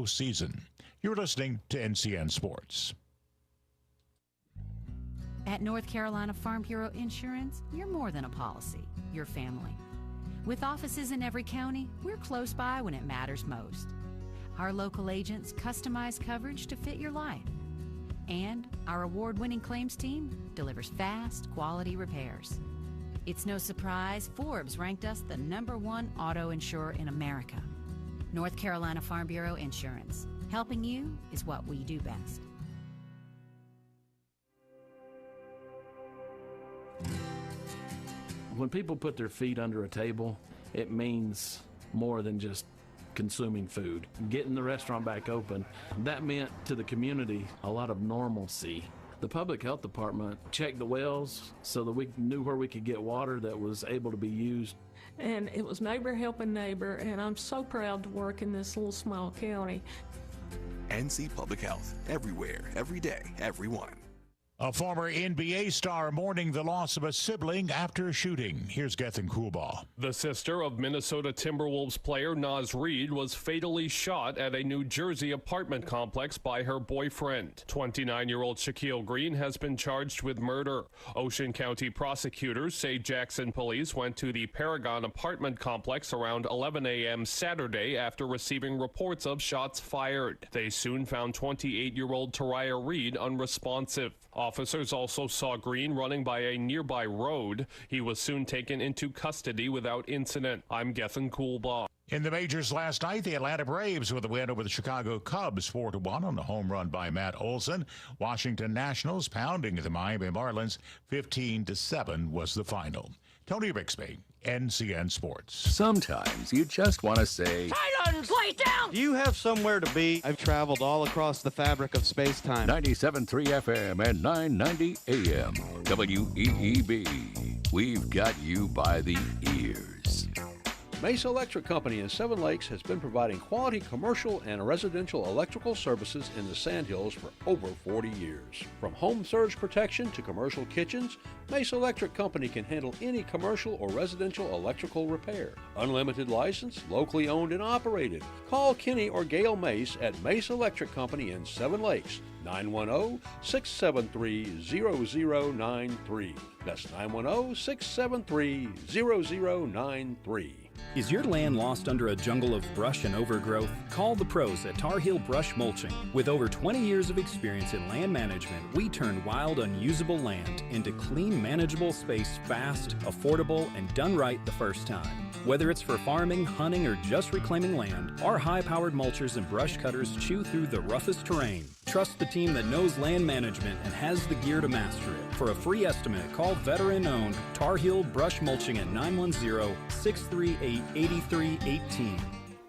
postseason. You're listening to NCN Sports. At North Carolina Farm Bureau Insurance, you're more than a policy, you're family. With offices in every county, we're close by when it matters most. Our local agents customize coverage to fit your life. And our award-winning claims team delivers fast, quality repairs. It's no surprise Forbes ranked us the #1 auto insurer in America. North Carolina Farm Bureau Insurance. Helping you is what we do best. When people put their feet under a table, it means more than just consuming food. Getting the restaurant back open, that meant to the community a lot of normalcy. The public health department checked the wells so that we knew where we could get water that was able to be used. And it was neighbor helping neighbor, and I'm so proud to work in this little small county. NC Public Health, everywhere, every day, everyone. A former NBA star mourning the loss of a sibling after shooting. Here's Gethin Coolbaugh. The sister of Minnesota Timberwolves player Naz Reid was fatally shot at a New Jersey apartment complex by her boyfriend. 29-year-old Shaquille Green has been charged with murder. Ocean County prosecutors say Jackson police went to the Paragon apartment complex around 11 a.m. Saturday after receiving reports of shots fired. They soon found 28-year-old Tariah Reid unresponsive. Officers also saw Green running by a nearby road. He was soon taken into custody without incident. I'm Gethin Coolbaugh. In the majors last night, the Atlanta Braves with a win over the Chicago Cubs 4-1 on a home run by Matt Olson. Washington Nationals pounding the Miami Marlins 15-7 was the final. Tony Bixby, NCN Sports. Sometimes you just want to say, Titans, lay down! Do you have somewhere to be? I've traveled all across the fabric of space-time. 97.3 FM and 990 AM. WEEB. We've got you by the ears. Mesa Electric Company in Seven Lakes has been providing quality commercial and residential electrical services in the Sandhills for over 40 years. From home surge protection to commercial kitchens, Mesa Electric Company can handle any commercial or residential electrical repair. Unlimited license, locally owned and operated. Call Kenny or Gail Mace at Mesa Electric Company in Seven Lakes, 910-673-0093. That's 910-673-0093. Is your land lost under a jungle of brush and overgrowth? Call the pros at Tar Heel Brush Mulching. With over 20 years of experience in land management, we turn wild, unusable land into clean, manageable space fast, affordable, and done right the first time. Whether it's for farming, hunting, or just reclaiming land, our high-powered mulchers and brush cutters chew through the roughest terrain. Trust the team that knows land management and has the gear to master it. For a free estimate, call veteran-owned Tar Heel Brush Mulching at 910-638-8318.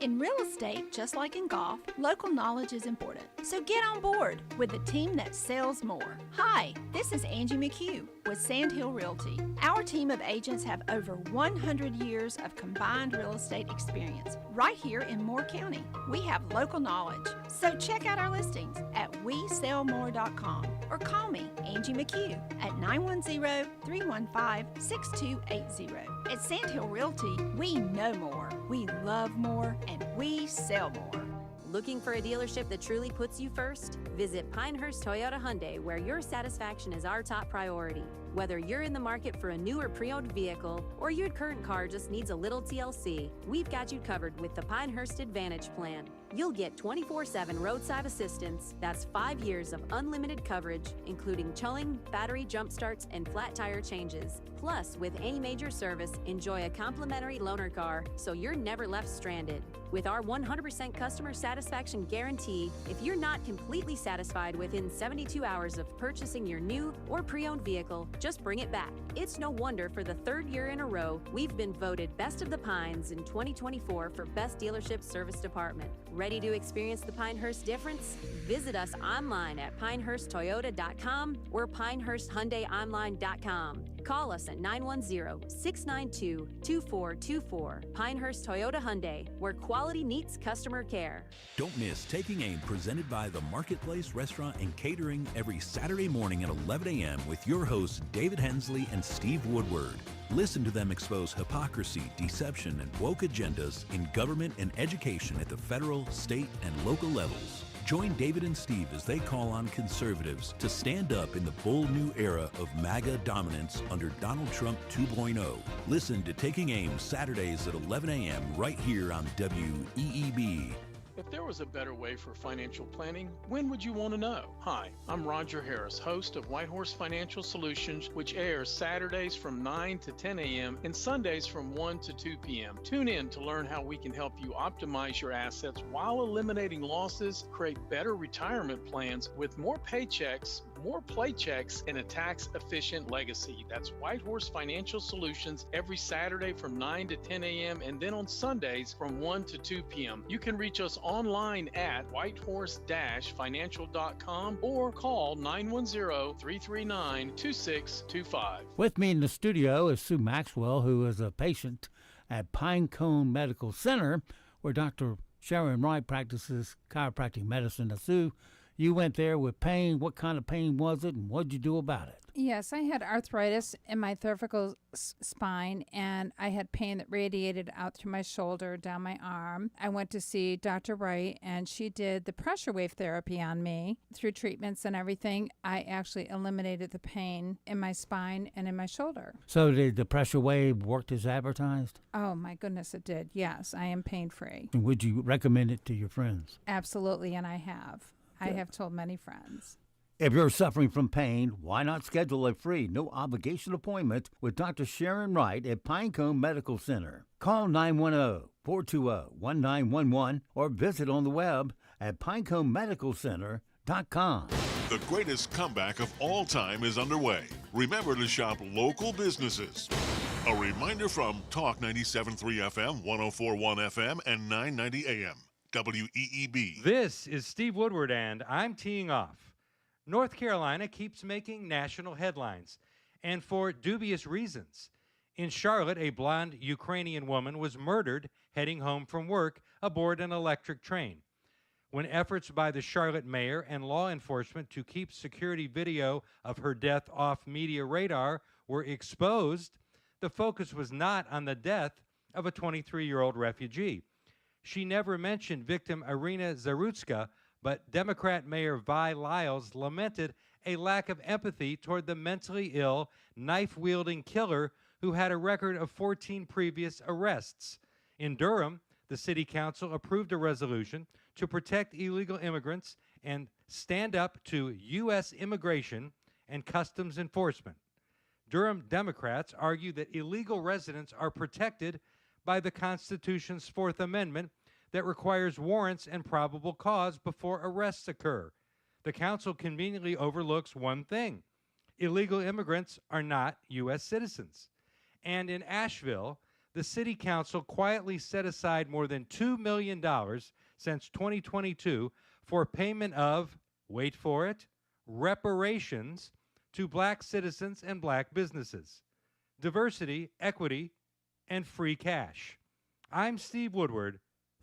In real estate, just like in golf, local knowledge is important. So get on board with the team that sells more. Hi, this is Angie McHugh with Sandhill Realty. Our team of agents have over 100 years of combined real estate experience right here in Moore County. We have local knowledge. So check out our listings at WeSellMore.com or call me, Angie McHugh, at 910-315-6280. At Sandhill Realty, we know more, we love more, and we sell more. Looking for a dealership that truly puts you first? Visit Pinehurst Toyota Hyundai, where your satisfaction is our top priority. Whether you're in the market for a new or pre-owned vehicle, or your current car just needs a little TLC, we've got you covered with the Pinehurst Advantage Plan. You'll get 24/7 roadside assistance. That's 5 years of unlimited coverage, including towing, battery jump starts, and flat tire changes. Plus, with any major service, enjoy a complimentary loaner car so you're never left stranded. With our 100% customer satisfaction guarantee, if you're not completely satisfied within 72 hours of purchasing your new or pre-owned vehicle, just bring it back. It's no wonder for the third year in a row, we've been voted Best of the Pines in 2024 for Best Dealership Service Department. Ready to experience the Pinehurst difference? Visit us online at pinehursttoyota.com or pinehursthyundaiOnline.com. Call us at 910-692-2424. Pinehurst Toyota Hyundai, where quality meets customer care. Don't miss Taking Aim, presented by the Marketplace Restaurant and Catering, every Saturday morning at 11 a.m. with your hosts David Hensley and Steve Woodward. Listen to them expose hypocrisy, deception, and woke agendas in government and education at the federal, state, and local levels. Join David and Steve as they call on conservatives to stand up in the bold new era of MAGA dominance under Donald Trump 2.0. Listen to Taking Aim Saturdays at 11 a.m. right here on WEEB. If there was a better way for financial planning, when would you want to know? Hi, I'm Roger Harris, host of Whitehorse Financial Solutions, which airs Saturdays from 9 to 10 a.m. and Sundays from 1 to 2 p.m. Tune in to learn how we can help you optimize your assets while eliminating losses, create better retirement plans with more paychecks, more playchecks, and a tax-efficient legacy. That's Whitehorse Financial Solutions every Saturday from 9 to 10 a.m. and then on Sundays from 1 to 2 p.m. You can reach us online at whitehorse-financial.com or call 910-339-2625. With me in the studio is Sue Maxwell, who is a patient at Pinecone Medical Center, where Dr. Sharon Wright practices chiropractic medicine. Now, Sue, you went there with pain. What kind of pain was it, and what did you do about it? Yes, I had arthritis in my cervical spine, and I had pain that radiated out through my shoulder, down my arm. I went to see Dr. Wright, and she did the pressure wave therapy on me. Through treatments and everything, I actually eliminated the pain in my spine and in my shoulder. So did the pressure wave work as advertised? Oh, my goodness, it did. Yes, I am pain-free. And would you recommend it to your friends? Absolutely, and I have. I have told many friends. If you're suffering from pain, why not schedule a free, no-obligation appointment with Dr. Sharon Wright at Pinecone Medical Center? Call 910-420-1911 or visit on the web at pineconemedicalcenter.com. The greatest comeback of all time is underway. Remember to shop local businesses. A reminder from Talk 97.3 FM, 104.1 FM, and 990 AM. WEEB. This is Steve Woodward, and I'm teeing off. North Carolina keeps making national headlines, and for dubious reasons. In Charlotte, a blonde Ukrainian woman was murdered heading home from work aboard an electric train. When efforts by the Charlotte mayor and law enforcement to keep security video of her death off media radar were exposed, the focus was not on the death of a 23-year-old refugee. She never mentioned victim Irina Zarutska, but Democrat Mayor Vi Lyles lamented a lack of empathy toward the mentally ill, knife-wielding killer who had a record of 14 previous arrests. In Durham, the city council approved a resolution to protect illegal immigrants and stand up to U.S. immigration and customs enforcement. Durham Democrats argue that illegal residents are protected by the Constitution's Fourth Amendment that requires warrants and probable cause before arrests occur. The council conveniently overlooks one thing: illegal immigrants are not U.S. citizens. And in Asheville, the city council quietly set aside more than $2 million since 2022 for payment of, wait for it, reparations to black citizens and black businesses. Diversity, equity, and free cash. I'm Steve Woodward,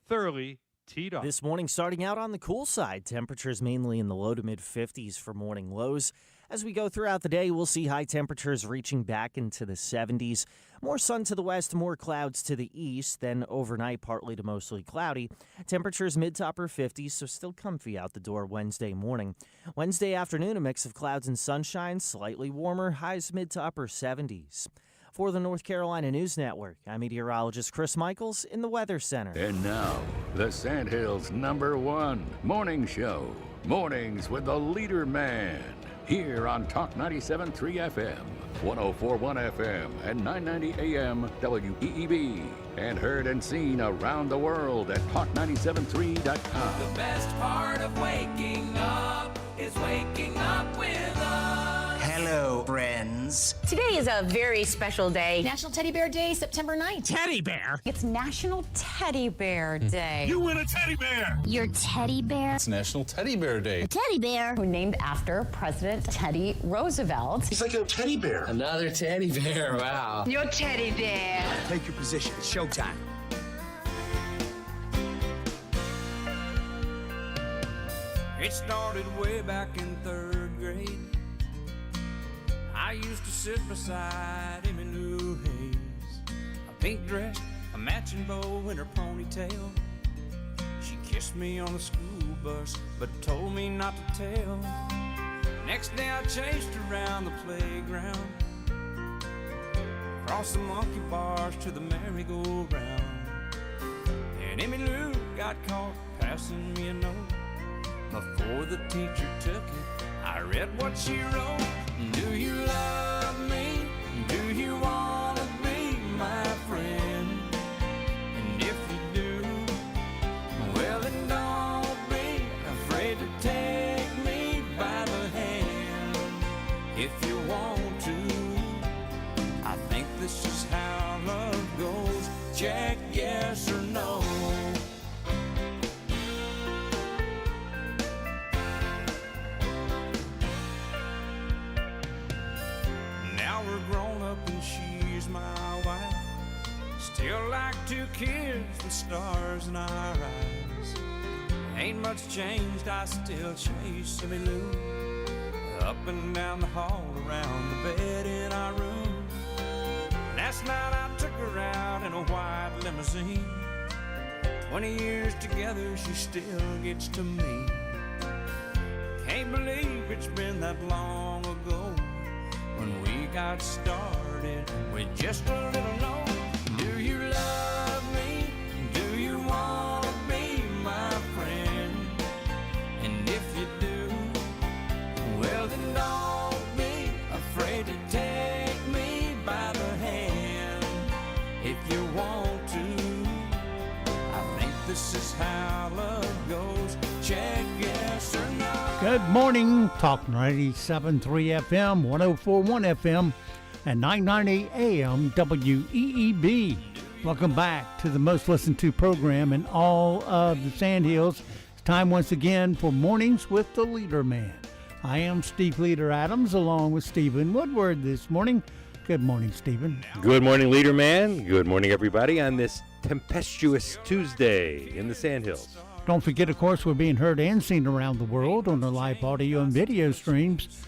thoroughly teed off. This morning starting out on the cool side. Temperatures mainly in the low to mid 50s for morning lows. As we go throughout the day, we'll see high temperatures reaching back into the 70s. More sun to the west, more clouds to the east. Then overnight, partly to mostly cloudy. Temperatures mid to upper 50s, so still comfy out the door Wednesday morning. Wednesday afternoon, a mix of clouds and sunshine, slightly warmer, highs mid to upper 70s. For the North Carolina News Network, I'm meteorologist Chris Michaels in the Weather Center. And now, the Sandhills' #1 morning show. Mornings with the LeaderMan. Here on Talk 97.3 FM, 104.1 FM, and 990 AM WEEB. And heard and seen around the world at talk973.com. The best part of waking up is waking up with us. Hello. Hello, friends. Today is a very special day. National Teddy Bear Day, September 9th. Teddy bear? It's National Teddy Bear Day. You win a teddy bear! Your teddy bear? It's National Teddy Bear Day. A teddy bear who named after President Teddy Roosevelt. He's like a teddy bear. Another teddy bear, wow. Your teddy bear. Take your position. It's showtime. It started way back in 3rd grade. I used to sit beside Emmy Lou Hayes, a pink dress, a matching bow, and her ponytail. She kissed me on the school bus, but told me not to tell. Next day I chased her around the playground, across the monkey bars to the merry-go-round. And Emmy Lou got caught passing me a note. Before the teacher took it, I read what she wrote. Do you love me? Do you want to be my friend? And if you do, well then don't be afraid to take me by the hand. If you want to, I think this is how love goes. Check yes or no. Grown up and she's my wife. Still like 2 kids with stars in our eyes. Ain't much changed, I still chase Emmy Lou up and down the hall, around the bed in our room. Last night I took her out in a white limousine. 20 years together, she still gets to me. Can't believe it's been that long ago when we got started with just a little note. Do you love me? Do you want to be my friend? And if you do, well then don't be afraid to take me by the hand. If you want to, I think this is how love goes. Check yes or no. Good morning. Talk 97.3 FM, 104.1 FM, and 990 AM WEEB. Welcome back to the most listened to program in all of the Sandhills. It's time once again for Mornings with the LeaderMan. I am Steve Leader Adams along with Stephen Woodward this morning. Good morning, Stephen. Good morning, LeaderMan. Good morning, everybody, on this tempestuous Tuesday in the Sandhills. Don't forget, of course, we're being heard and seen around the world on our live audio and video streams.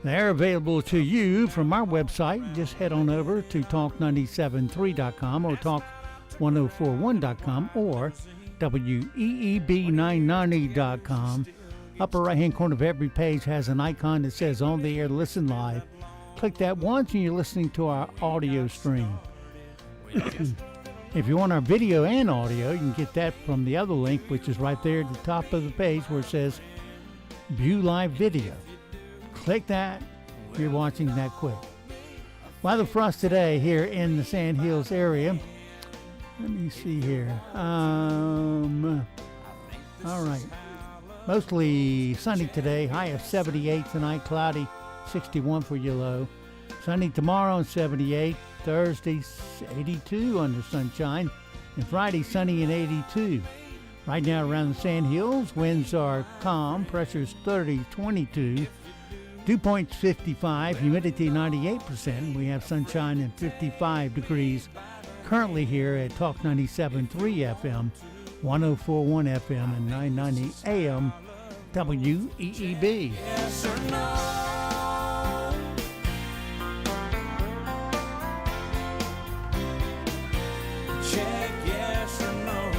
They're available to you from our website. Just head on over to talk973.com or talk1041.com or weeb990.com. Upper right-hand corner of every page has an icon that says On the Air Listen Live. Click that once and you're listening to our audio stream. If you want our video and audio, you can get that from the other link, which is right there at the top of the page where it says View Live Video. Click that if you're watching that quick. Weather for us today here in the Sandhills area. Let me see here. All right. Mostly sunny today. High of 78 tonight. Cloudy, 61 for your low. Sunny tomorrow, 78. Thursday, 82 under sunshine, and Friday, sunny and 82. Right now around the Sandhills, winds are calm, pressure's 30-22, dew point's 55, humidity 98%. We have sunshine and 55 degrees currently here at Talk 97.3 FM, 104.1 FM, and 990 AM WEEB. Yes or no? Check yes or no.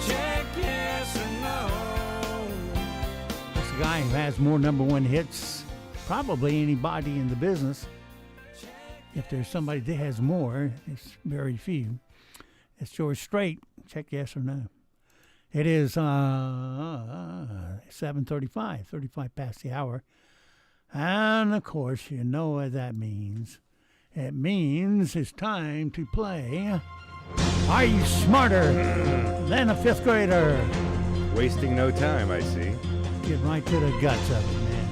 Check yes or no. That's the guy who has more number one hits, probably anybody in the business. If there's somebody that has more, it's very few. It's George Strait. Check yes or no. It is 7:35, 35 past the hour. And, of course, you know what that means. It means it's time to play Are You Smarter Than a Fifth Grader? Wasting no time, I see. Get right to the guts of it, man.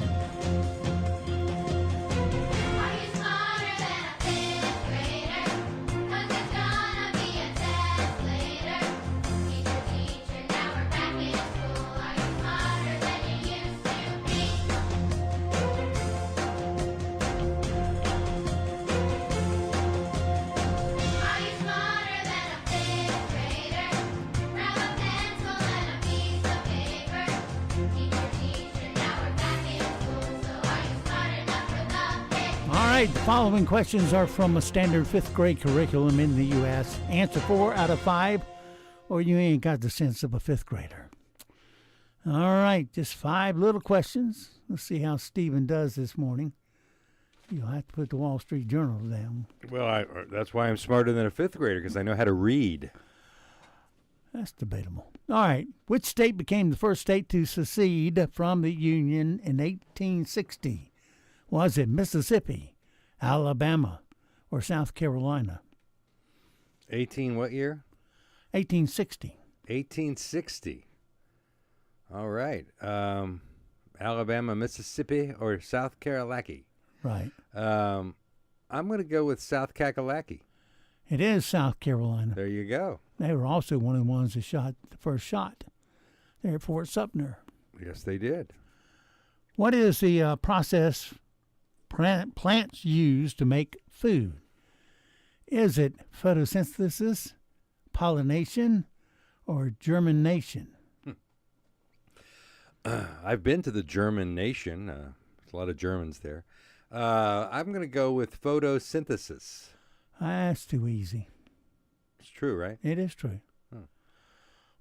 right, the following questions are from a standard 5th grade curriculum in the U.S. Answer 4 out of 5, or you ain't got the sense of a 5th grader. All right, just 5 little questions. Let's see how Stephen does this morning. You'll have to put the Wall Street Journal down. Well, that's why I'm smarter than a 5th grader, because I know how to read. That's debatable. All right, which state became the first state to secede from the Union in 1860? Was it Mississippi, Alabama, or South Carolina? 18 what year? 1860. 1860. All right. Alabama, Mississippi, or South Carolina? Right. I'm going to go with South Kakalaki. It is South Carolina. There you go. They were also one of the ones that shot the first shot there at Fort Sumter. Yes, they did. What is the process plants use to make food? Is it photosynthesis, pollination, or germination? I've been to the German nation. There's a lot of Germans there. I'm going to go with photosynthesis. That's too easy. It's true, right? It is true.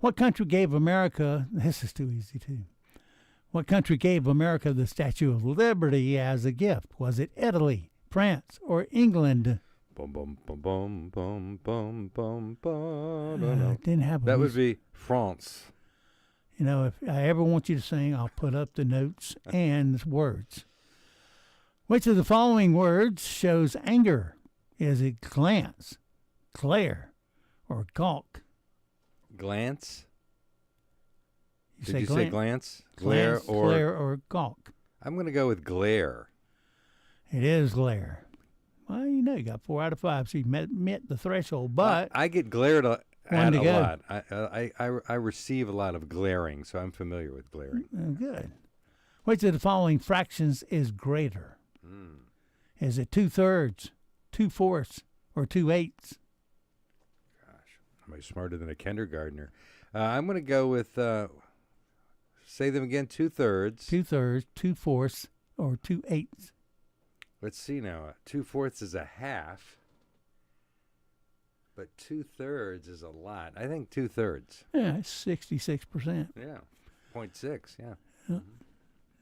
What country gave America, this is too easy too. What country gave America the Statue of Liberty as a gift? Was it Italy, France, or England? Boom, boom, boom, boom, boom, boom, boom, boom. Didn't have that would be France. You know, if I ever want you to sing, I'll put up the notes and the words. Which of the following words shows anger? Is it glance, glare, or gawk? Glance? You Did you say glance? Glare or gawk? I'm going to go with glare. It is glare. Well, you know, you got 4 out of 5, so you met the threshold. But I get glared at a go. lot. I receive a lot of glaring, so I'm familiar with glaring. Good. Which of the following fractions is greater? Is it 2/3, 2/4, or 2/8? Am I smarter than a kindergartner? I'm going to go with, say them again, 2/3. 2/3, 2/4, or 2/8. Let's see now. 2/4 is a half, but 2/3 is a lot. I think 2/3. Yeah, it's 66%. Yeah, 0.6, yeah.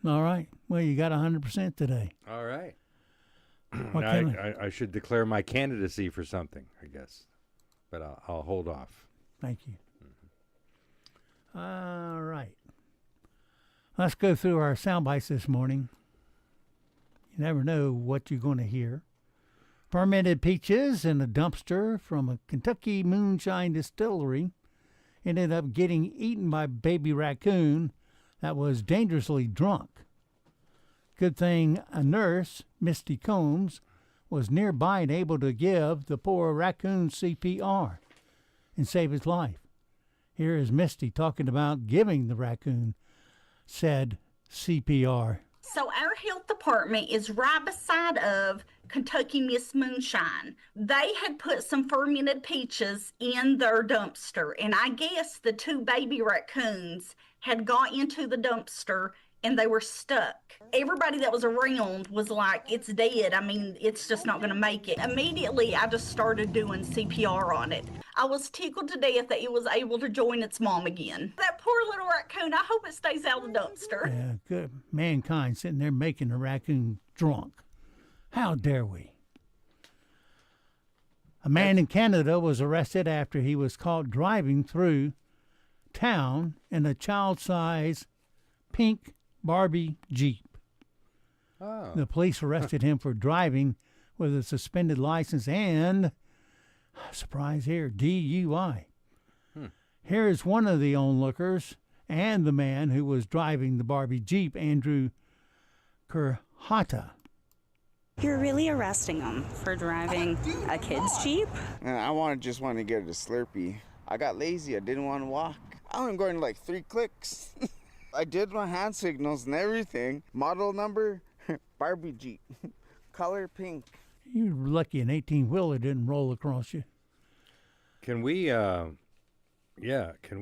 All right. Well, you got 100% today. All right. What I should declare my candidacy for something, I guess. But I'll hold off. Thank you. All right. Let's go through our sound bites this morning. You never know what you're going to hear. Fermented peaches in a dumpster from a Kentucky moonshine distillery ended up getting eaten by a baby raccoon that was dangerously drunk. Good thing a nurse, Misty Combs, was nearby and able to give the poor raccoon CPR and save his life. Here is Misty talking about giving the raccoon said CPR. So our health department is right beside of Kentucky Miss Moonshine. They had put some fermented peaches in their dumpster, and I guess the 2 baby raccoons had got into the dumpster and they were stuck. Everybody that was around was like, it's dead. I mean, it's just not gonna make it. Immediately, I just started doing CPR on it. I was tickled to death that it was able to join its mom again. That poor little raccoon, I hope it stays out of the dumpster. Yeah, good. Mankind sitting there making a raccoon drunk. How dare we? A man in Canada was arrested after he was caught driving through town in a child-size pink Barbie Jeep. Oh. The police arrested him for driving with a suspended license and, surprise here, DUI. Here is one of the onlookers and the man who was driving the Barbie Jeep, Andrew Kurhata. You're really arresting him for driving a kid's Jeep? I just wanted to get a Slurpee. I got lazy. I didn't want to walk. I was going like 3 clicks. I did my hand signals and everything. Model number, Barbie Jeep. Color pink. You're lucky an 18-wheeler didn't roll across you. Can we, can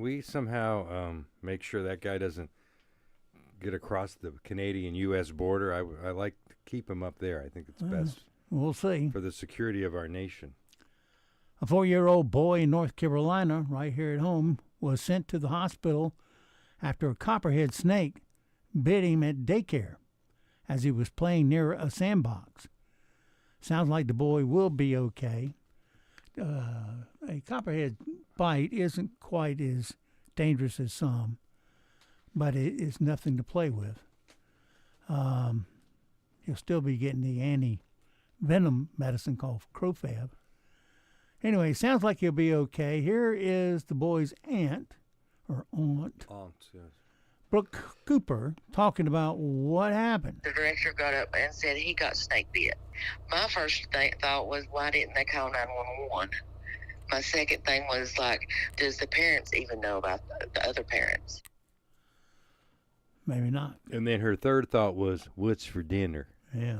we somehow make sure that guy doesn't get across the Canadian-U.S. border? I like to keep him up there. I think it's best. We'll see. For the security of our nation. A 4-year-old boy in North Carolina, right here at home, was sent to the hospital after a copperhead snake bit him at daycare as he was playing near a sandbox. Sounds like the boy will be okay. A copperhead bite isn't quite as dangerous as some, but it is nothing to play with. He'll still be getting the anti-venom medicine called Crofab. Anyway, sounds like he'll be okay. Here is the boy's aunt, Yes. Brooke Cooper, talking about what happened. The director got up and said he got snake bit. My first thought was, why didn't they call 911? My second thing was, like, does the parents even know about the other parents? Maybe not. And then her third thought was, what's for dinner? Yeah.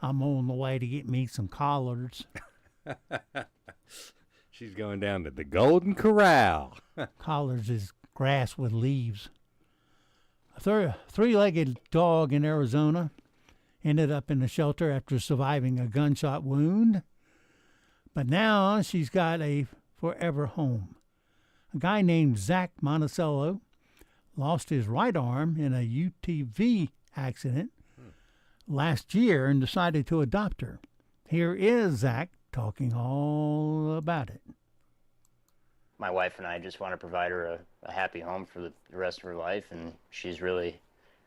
I'm on the way to get me some collards. She's going down to the Golden Corral. Collards is grass with leaves. A three-legged dog in Arizona ended up in the shelter after surviving a gunshot wound. But now she's got a forever home. A guy named Zach Monticello lost his right arm in a UTV accident last year and decided to adopt her. Here is Zach talking all about it. My wife and I just want to provide her a happy home for the rest of her life, and she's really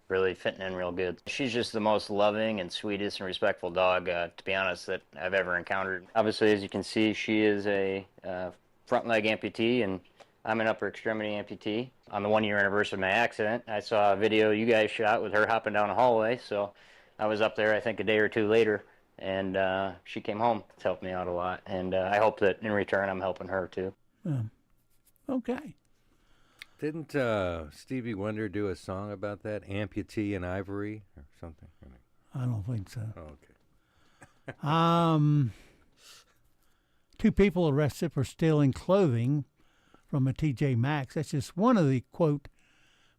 fitting in real good. She's just the most loving and sweetest and respectful dog, to be honest, that I've ever encountered. Obviously, as you can see, she is a front leg amputee, and I'm an upper extremity amputee. On the 1-year anniversary of my accident, I saw a video you guys shot with her hopping down a hallway, so I was up there, I think, a day or two later, and she came home to help me out a lot, and I hope that in return I'm helping her too. Okay. Didn't Stevie Wonder do a song about that, Amputee and Ivory or something? I don't think so. Oh, okay. 2 people arrested for stealing clothing from a TJ Maxx. That's just one of the, quote,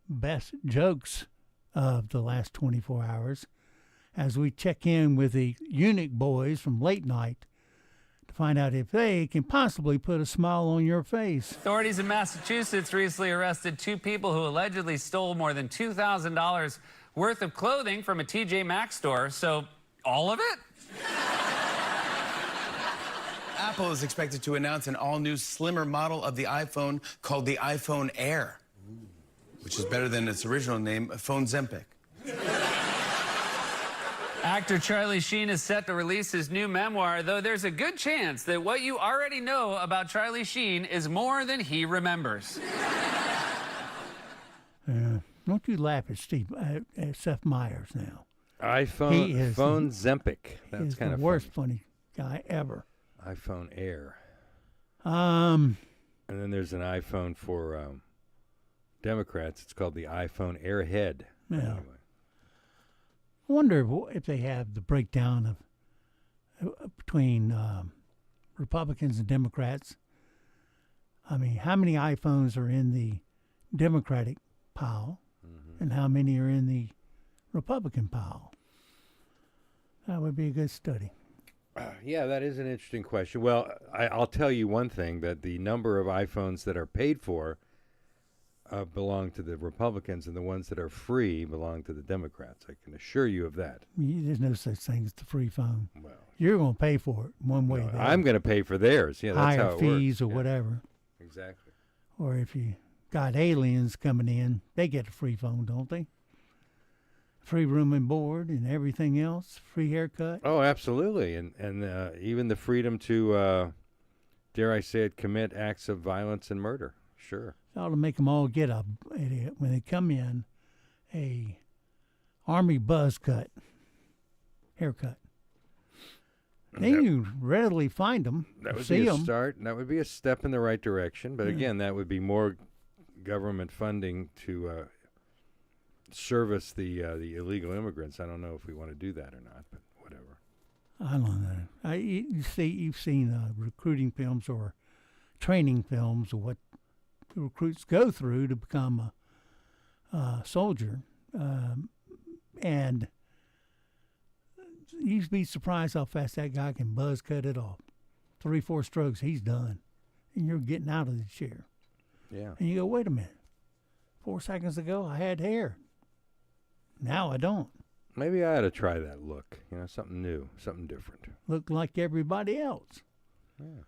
best jokes of the last 24 hours. As we check in with the Eunuch boys from late night to find out if they can possibly put a smile on your face. Authorities in Massachusetts recently arrested 2 people who allegedly stole more than $2,000 worth of clothing from a TJ Maxx store. So, all of it? Apple is expected to announce an all-new, slimmer model of the iPhone called the iPhone Air, which is better than its original name, Phone Zempic. Actor Charlie Sheen is set to release his new memoir, though there's a good chance that what you already know about Charlie Sheen is more than he remembers. Don't you laugh at Seth Meyers now. Phone Zempic. That's kind of the worst funny guy ever. iPhone Air. And then there's an iPhone for Democrats. It's called the iPhone Airhead. Yeah. Anyway. I wonder if they have the breakdown of between Republicans and Democrats. I mean, how many iPhones are in the Democratic pile, and how many are in the Republican pile? That would be a good study. Yeah, that is an interesting question. Well, I'll tell you one thing, that the number of iPhones that are paid for belong to the Republicans, and the ones that are free belong to the Democrats. I can assure you of that. There's no such thing as the free phone. Well, you're going to pay for it one way. No, I'm going to pay for theirs. Yeah, that's higher how it fees works. or whatever. Exactly. Or if you got aliens coming in, they get a free phone, don't they? Free room and board and everything else. Free haircut. Oh, absolutely, and even the freedom to, dare I say it, commit acts of violence and murder. Sure. It ought to make them all get when they come in, a army buzz cut haircut. Then you readily find them. That would see be a them. start. That would be a step in the right direction. But again, that would be more government funding to service the illegal immigrants. I don't know if we want to do that or not, but whatever. I don't know. You've seen recruiting films or training films of what the recruits go through to become a soldier, and You'd be surprised how fast that guy can buzz cut it off. 3-4 strokes, he's done. And you're getting out of the chair. Yeah. And you go, wait a minute. 4 seconds ago, I had hair. Now I don't. Maybe I ought to try that look. Something new, something different. Look like everybody else. Yeah.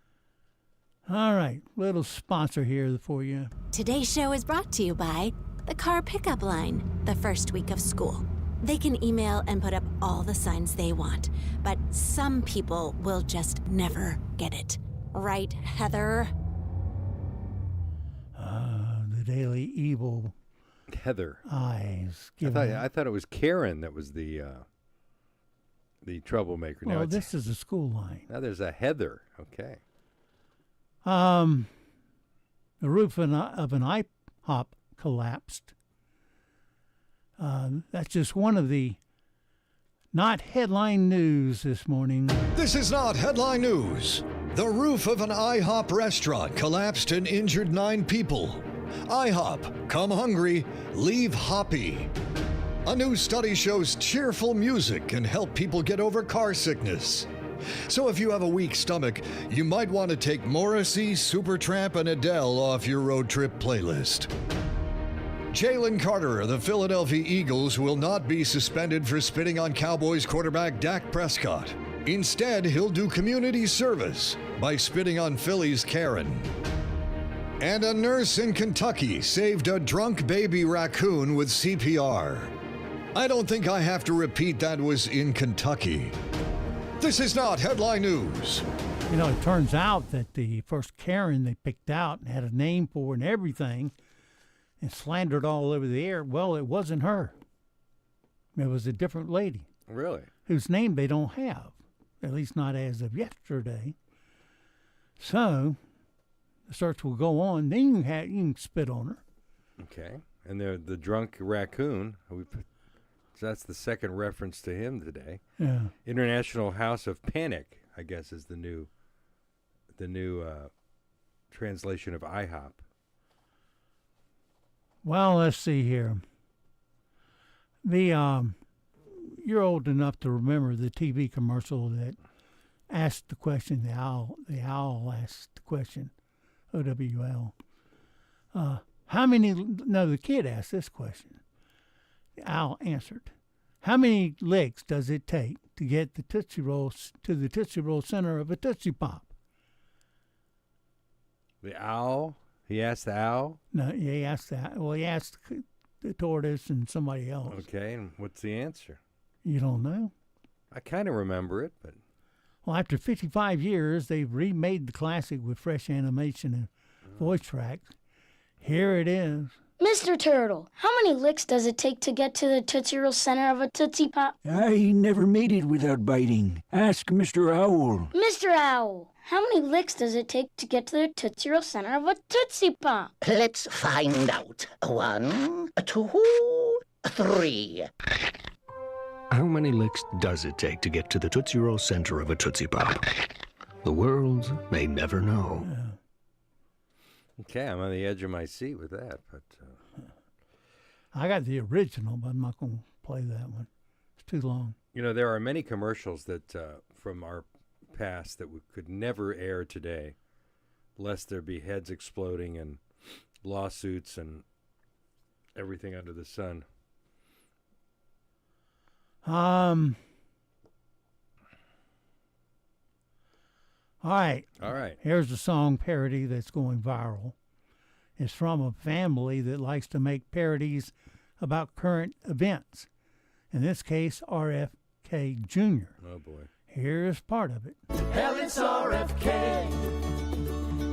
All right, little sponsor here for you. Today's show is brought to you by the Car Pickup Line, the first week of school. They can email and put up all the signs they want, but some people will just never get it. Right, Heather? The Daily Evil Heather. Eyes. I thought it was Karen that was the troublemaker. Well, this is a school line. Now there's a Heather. Okay. The roof of an IHOP collapsed. That's just one of the not headline news this morning. This is not headline news. The roof of an IHOP restaurant collapsed and injured 9 people. IHOP, come hungry, leave hoppy. A new study shows cheerful music can help people get over car sickness. So if you have a weak stomach, you might want to take Morrissey, Supertramp, and Adele off your road trip playlist. Jalen Carter of the Philadelphia Eagles will not be suspended for spitting on Cowboys quarterback Dak Prescott. Instead, he'll do community service by spitting on Philly's Karen. And a nurse in Kentucky saved a drunk baby raccoon with CPR. I don't think I have to repeat that was in Kentucky. This is not headline news. It turns out that the first Karen they picked out and had a name for and everything and slandered all over the air, well, it wasn't her. It was a different lady. Really? Whose name they don't have, at least not as of yesterday. So the search will go on. Then you can spit on her. Okay. And the drunk raccoon, so that's the second reference to him today. Yeah. International House of Panic, I guess, is the new translation of IHOP. Well, let's see here. You're old enough to remember the TV commercial that asked the question. The owl asked the question. OWL. The kid asked this question. The owl answered. How many licks does it take to get the Tootsie Rolls to the Tootsie Roll center of a Tootsie Pop? The owl? He asked the owl? No, he asked that. Well, he asked the tortoise and somebody else. Okay, and what's the answer? You don't know? I kind of remember it, but... Well, after 55 years, they've remade the classic with fresh animation and voice tracks. Here it is. Mr. Turtle, how many licks does it take to get to the Tootsie Roll center of a Tootsie Pop? I never made it without biting. Ask Mr. Owl. Mr. Owl, how many licks does it take to get to the Tootsie Roll center of a Tootsie Pop? Let's find out. 1, 2, 3. How many licks does it take to get to the Tootsie Roll center of a Tootsie Pop? The world may never know. Yeah. Okay, I'm on the edge of my seat with that, but... I got the original, but I'm not going to play that one. It's too long. There are many commercials that from our past that we could never air today, lest there be heads exploding and lawsuits and everything under the sun. All right. Here's a song parody that's going viral. It's from a family that likes to make parodies about current events. In this case, RFK Jr. Oh, boy. Here's part of it. Hell, it's RFK.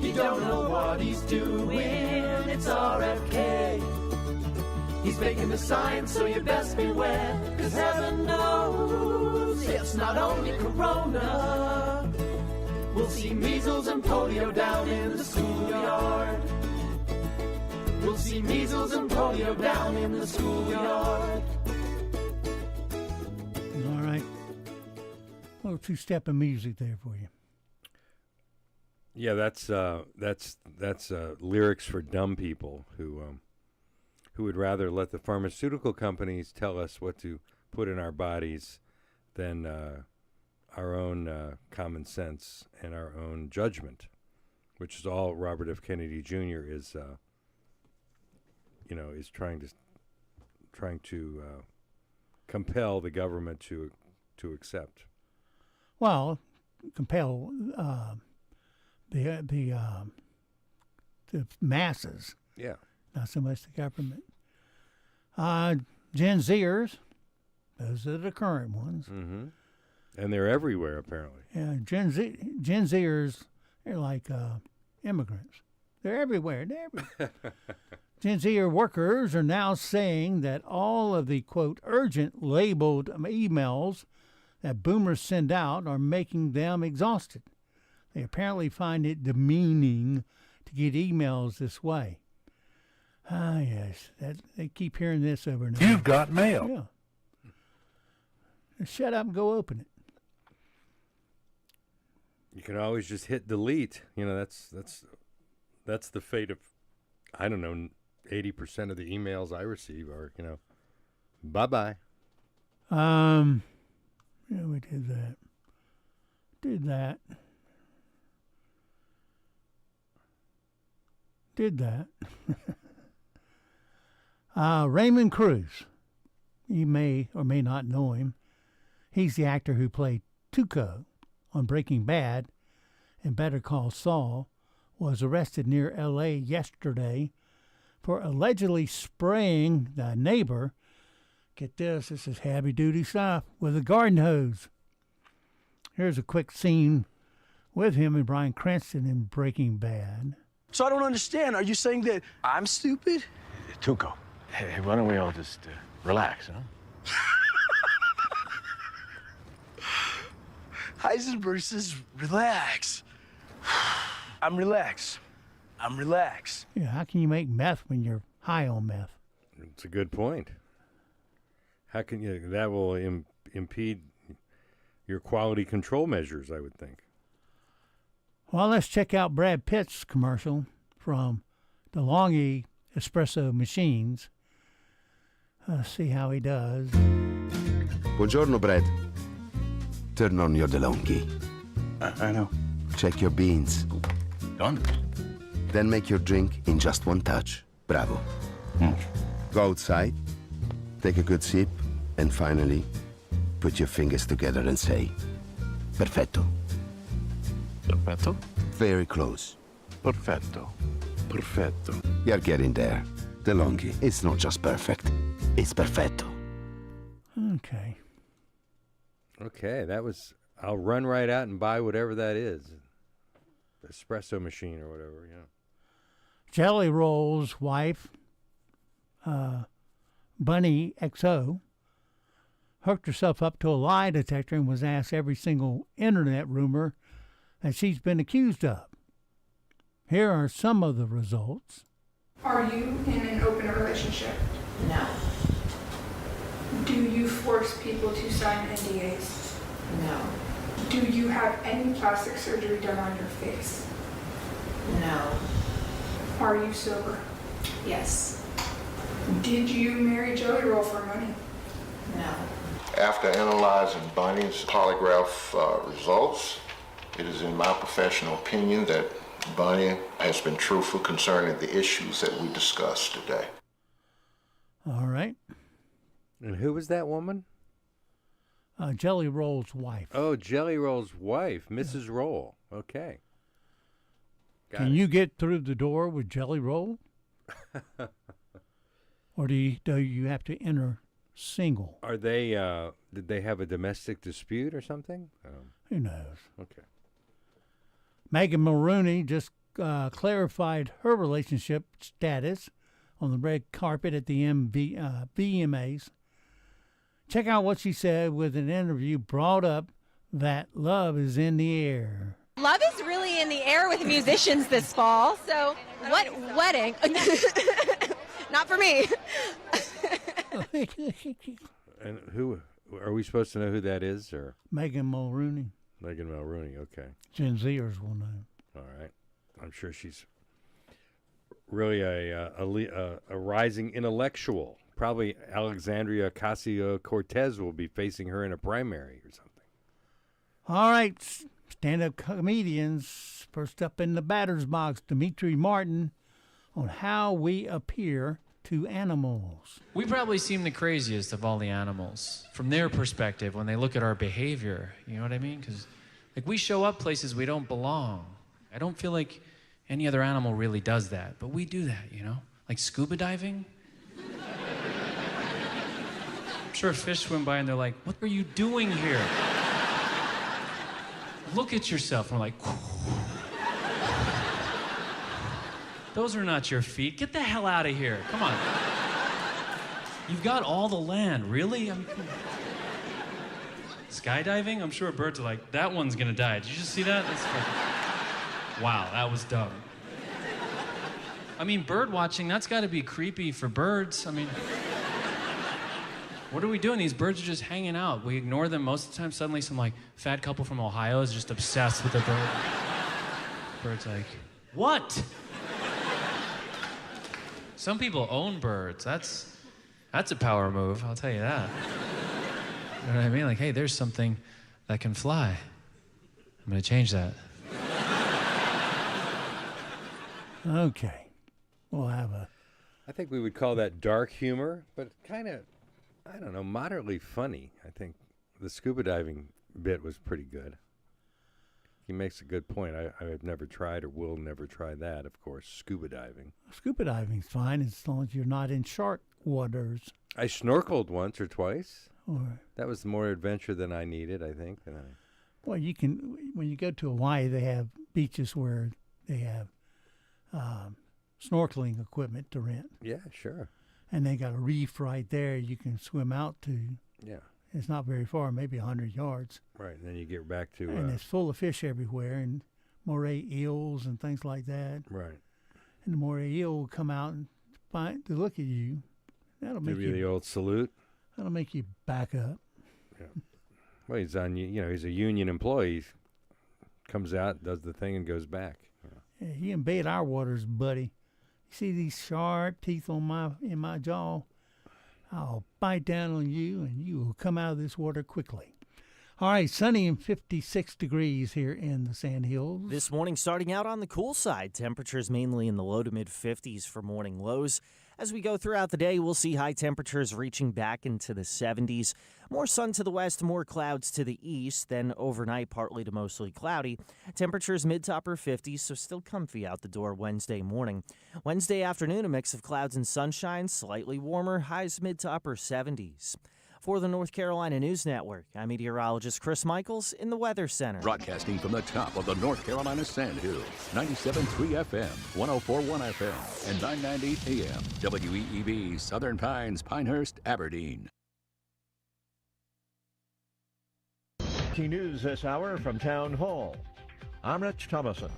He don't know what he's doing. It's RFK. He's making the signs, so you best beware. 'Cause heaven knows it's not only Corona. We'll see measles and polio down in the schoolyard. We'll see measles and polio down in the schoolyard. All right. A little two-step of music there for you. Yeah, that's lyrics for dumb people who would rather let the pharmaceutical companies tell us what to put in our bodies than our own common sense and our own judgment, which is all Robert F. Kennedy Jr. is, is trying to compel the government to accept. Well, compel the masses. Yeah. Not so much the government. Gen Zers, those are the current ones. Mm-hmm. And they're everywhere, apparently. Yeah, Gen Zers, they're like immigrants. They're everywhere. Gen Zer workers are now saying that all of the, quote, urgent labeled emails that boomers send out are making them exhausted. They apparently find it demeaning to get emails this way. Ah, yes, they keep hearing this over and over. You've got mail. Yeah. Shut up and go open it. You can always just hit delete. That's the fate of, I don't know, 80% of the emails I receive are, bye-bye. Yeah, we did that. Did that. Raymond Cruz. You may or may not know him. He's the actor who played Tuco on Breaking Bad and Better Call Saul, was arrested near L.A. yesterday for allegedly spraying the neighbor, get this is heavy-duty stuff, with a garden hose. Here's a quick scene with him and Bryan Cranston in Breaking Bad. So I don't understand. Are you saying that I'm stupid? Tuco, hey, why don't we all just relax, huh? Heisenberg says relax. I'm relaxed. Yeah, how can you make meth when you're high on meth? It's a good point. How can you? That will impede your quality control measures, I would think. Well, let's check out Brad Pitt's commercial from DeLonghi Espresso Machines. See how he does. Buongiorno, Brad. Turn on your DeLonghi. I know. Check your beans. Done. Then make your drink in just one touch. Bravo. Go outside, take a good sip, and finally, put your fingers together and say, perfetto. Perfetto? Very close. Perfetto. Perfetto. You're getting there. DeLonghi, it's not just perfect, it's perfetto. Okay. Okay, that was, I'll run right out and buy whatever that is. Espresso machine or whatever, yeah. Jelly Roll's wife, Bunny XO, hooked herself up to a lie detector and was asked every single internet rumor that she's been accused of. Here are some of the results. Are you in an open relationship? No. Do you force people to sign NDAs? No. Do you have any plastic surgery done on your face? No. Are you sober? Yes. Did you marry Jelly Roll for money? No. After analyzing Bunny's polygraph results, it is in my professional opinion that Bunny has been truthful concerning the issues that we discussed today. All right. And who was that woman? Jelly Roll's wife. Oh, Jelly Roll's wife, Mrs. Roll. Okay. Can you get through the door with Jelly Roll? Or do you have to enter single? Are they, did they have a domestic dispute or something? Who knows? Okay. Megan Mulroney just clarified her relationship status on the red carpet at the VMAs. Check out what she said with an interview brought up that love is in the air. Love is really in the air with musicians this fall, so what wedding? Not for me. And who, are we supposed to know who that is? Or Megan Mulroney. Megan Mulroney, okay. Gen Zers will know. All right. I'm sure she's really a rising intellectual Probably Alexandria Ocasio-Cortez will be facing her in a primary or something. All right, stand-up comedians. First up in the batter's box, Demetri Martin, on how we appear to animals. We probably seem the craziest of all the animals from their perspective when they look at our behavior. You know what I mean? Because like we show up places we don't belong. I don't feel like any other animal really does that, but we do that, you know? Like scuba diving. I'm sure fish swim by and they're like, what are you doing here? Look at yourself. And we're like, those are not your feet. Get the hell out of here. Come on. You've got all the land. Really? I mean, come on. Skydiving? I'm sure birds are like, that one's gonna die. Did you just see that? That's fucking... Wow, that was dumb. I mean, bird watching, that's gotta be creepy for birds. I mean, what are we doing? These birds are just hanging out. We ignore them most of the time. Suddenly some like fat couple from Ohio is just obsessed with the bird. Bird's like, what? Some people own birds. That's a power move, I'll tell you that. You know what I mean? Like, hey, there's something that can fly. I'm gonna change that. Okay. We'll have a... I think we would call that dark humor, but kind of, I don't know, moderately funny. I think the scuba diving bit was pretty good. He makes a good point. I've never tried or will never try that, of course, scuba diving. Scuba diving's fine as long as you're not in shark waters. I snorkeled once or twice. Or, that was more adventure than I needed, I think. Well, you can, when you go to Hawaii, they have beaches where they have snorkeling equipment to rent. Yeah, sure. And they got a reef right there you can swim out to. Yeah. It's not very far, maybe 100 yards. Right, and then you get back to... And it's full of fish everywhere, and moray eels and things like that. Right. And the moray eel will come out and to look at you. That'll make you the old salute. That'll make you back up. Yeah. Well, he's on. He's a union employee. Comes out, does the thing, and goes back. Yeah, you invade our waters, buddy. You see these sharp teeth in my jaw? I'll bite down on you, and you will come out of this water quickly. All right, sunny and 56 degrees here in the Sand Hills. This morning starting out on the cool side. Temperatures mainly in the low to mid-50s for morning lows. As we go throughout the day, we'll see high temperatures reaching back into the 70s. More sun to the west, more clouds to the east. Then overnight, partly to mostly cloudy. Temperatures mid to upper 50s, so still comfy out the door Wednesday morning. Wednesday afternoon, a mix of clouds and sunshine, slightly warmer, highs mid to upper 70s. For the North Carolina News Network, I'm meteorologist Chris Michaels in the Weather Center. Broadcasting from the top of the North Carolina Sand Hills, 97.3 FM, 104.1 FM, and 990 AM. WEEB, Southern Pines, Pinehurst, Aberdeen. News this hour from Town Hall. I'm Rich Thomason.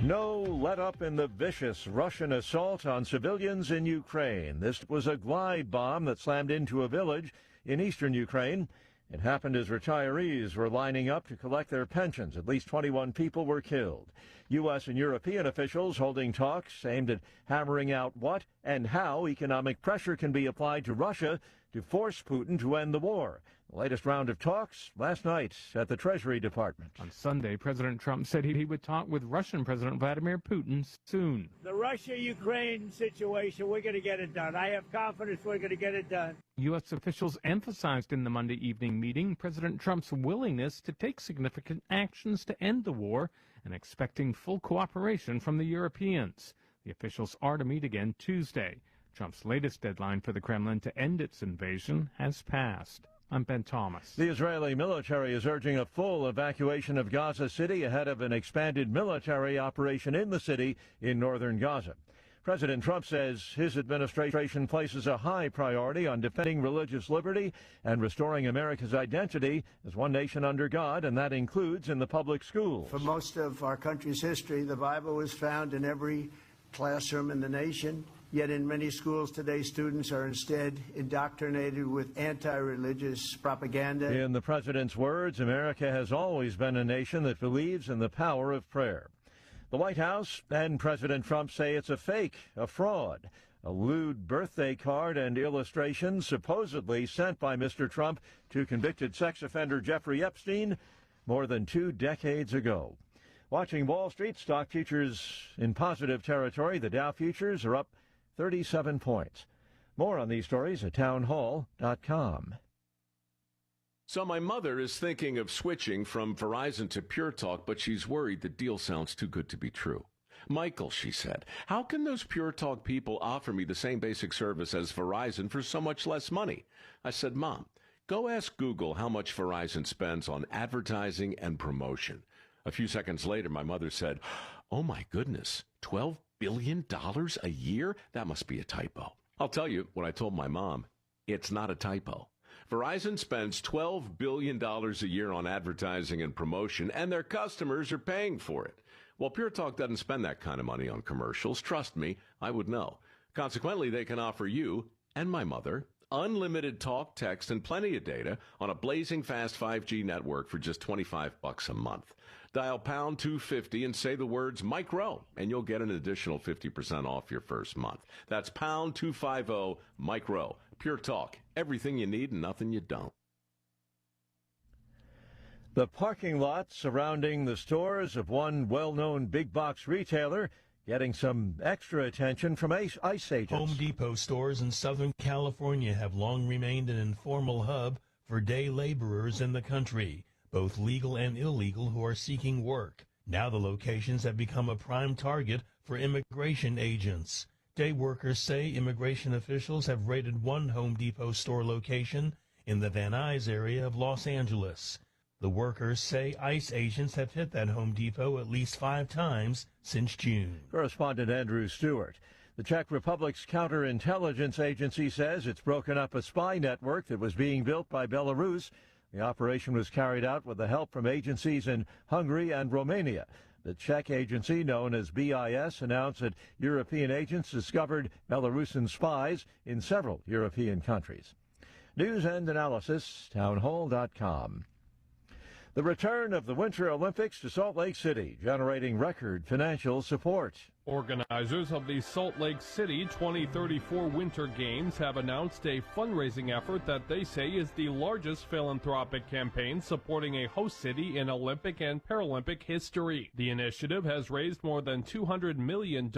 No let-up in the vicious Russian assault on civilians in Ukraine. This was a glide bomb that slammed into a village in eastern Ukraine. It happened as retirees were lining up to collect their pensions. At least 21 people were killed. U.S. and European officials holding talks aimed at hammering out what and how economic pressure can be applied to Russia to force Putin to end the war. The latest round of talks last night at the Treasury Department. On Sunday, President Trump said he would talk with Russian President Vladimir Putin soon. The Russia-Ukraine situation, we're going to get it done. I have confidence we're going to get it done. U.S. officials emphasized in the Monday evening meeting President Trump's willingness to take significant actions to end the war and expecting full cooperation from the Europeans. The officials are to meet again Tuesday. Trump's latest deadline for the Kremlin to end its invasion has passed. I'm Ben Thomas. The Israeli military is urging a full evacuation of Gaza City ahead of an expanded military operation in the city in northern Gaza. President Trump says his administration places a high priority on defending religious liberty and restoring America's identity as one nation under God, and that includes in the public schools. For most of our country's history, the Bible was found in every classroom in the nation. Yet in many schools today, students are instead indoctrinated with anti-religious propaganda. In the president's words, America has always been a nation that believes in the power of prayer. The White House and President Trump say it's a fake, a fraud. a lewd birthday card and illustration supposedly sent by Mr. Trump to convicted sex offender Jeffrey Epstein more than 2 decades ago. Watching Wall Street, stock futures in positive territory. The Dow futures are up 37 points. More on these stories at townhall.com. So my mother is thinking of switching from Verizon to Pure Talk, but she's worried the deal sounds too good to be true. Michael, she said, how can those Pure Talk people offer me the same basic service as Verizon for so much less money? I said, Mom, go ask Google how much Verizon spends on advertising and promotion. A few seconds later, my mother said, oh my goodness, $12 billion a year? That must be a typo. I'll tell you what I told my mom. It's not a typo. Verizon spends $12 billion a year on advertising and promotion, and their customers are paying for it. Well, Pure Talk doesn't spend that kind of money on commercials. Trust me, I would know. Consequently, they can offer you and my mother unlimited talk, text, and plenty of data on a blazing fast 5G network for just $25 a month. Dial pound 250 and say the words Mike Rowe, and you'll get an additional 50% off your first month. That's pound 250 Mike Rowe. Pure Talk. Everything you need and nothing you don't. The parking lot surrounding the stores of one well-known big box retailer getting some extra attention from ICE agents. Home Depot stores in Southern California have long remained an informal hub for day laborers in the country, both legal and illegal, who are seeking work. Now the locations have become a prime target for immigration agents. Day workers say immigration officials have raided one Home Depot store location in the Van Nuys area of Los Angeles. The workers say ICE agents have hit that Home Depot at least 5 times since June. Correspondent Andrew Stewart. The Czech Republic's counterintelligence agency says it's broken up a spy network that was being built by Belarus. The operation was carried out with the help from agencies in Hungary and Romania. The Czech agency, known as BIS, announced that European agents discovered Belarusian spies in several European countries. News and analysis, townhall.com. The return of the Winter Olympics to Salt Lake City, generating record financial support. Organizers of the Salt Lake City 2034 Winter Games have announced a fundraising effort that they say is the largest philanthropic campaign supporting a host city in Olympic and Paralympic history. The initiative has raised more than $200 million.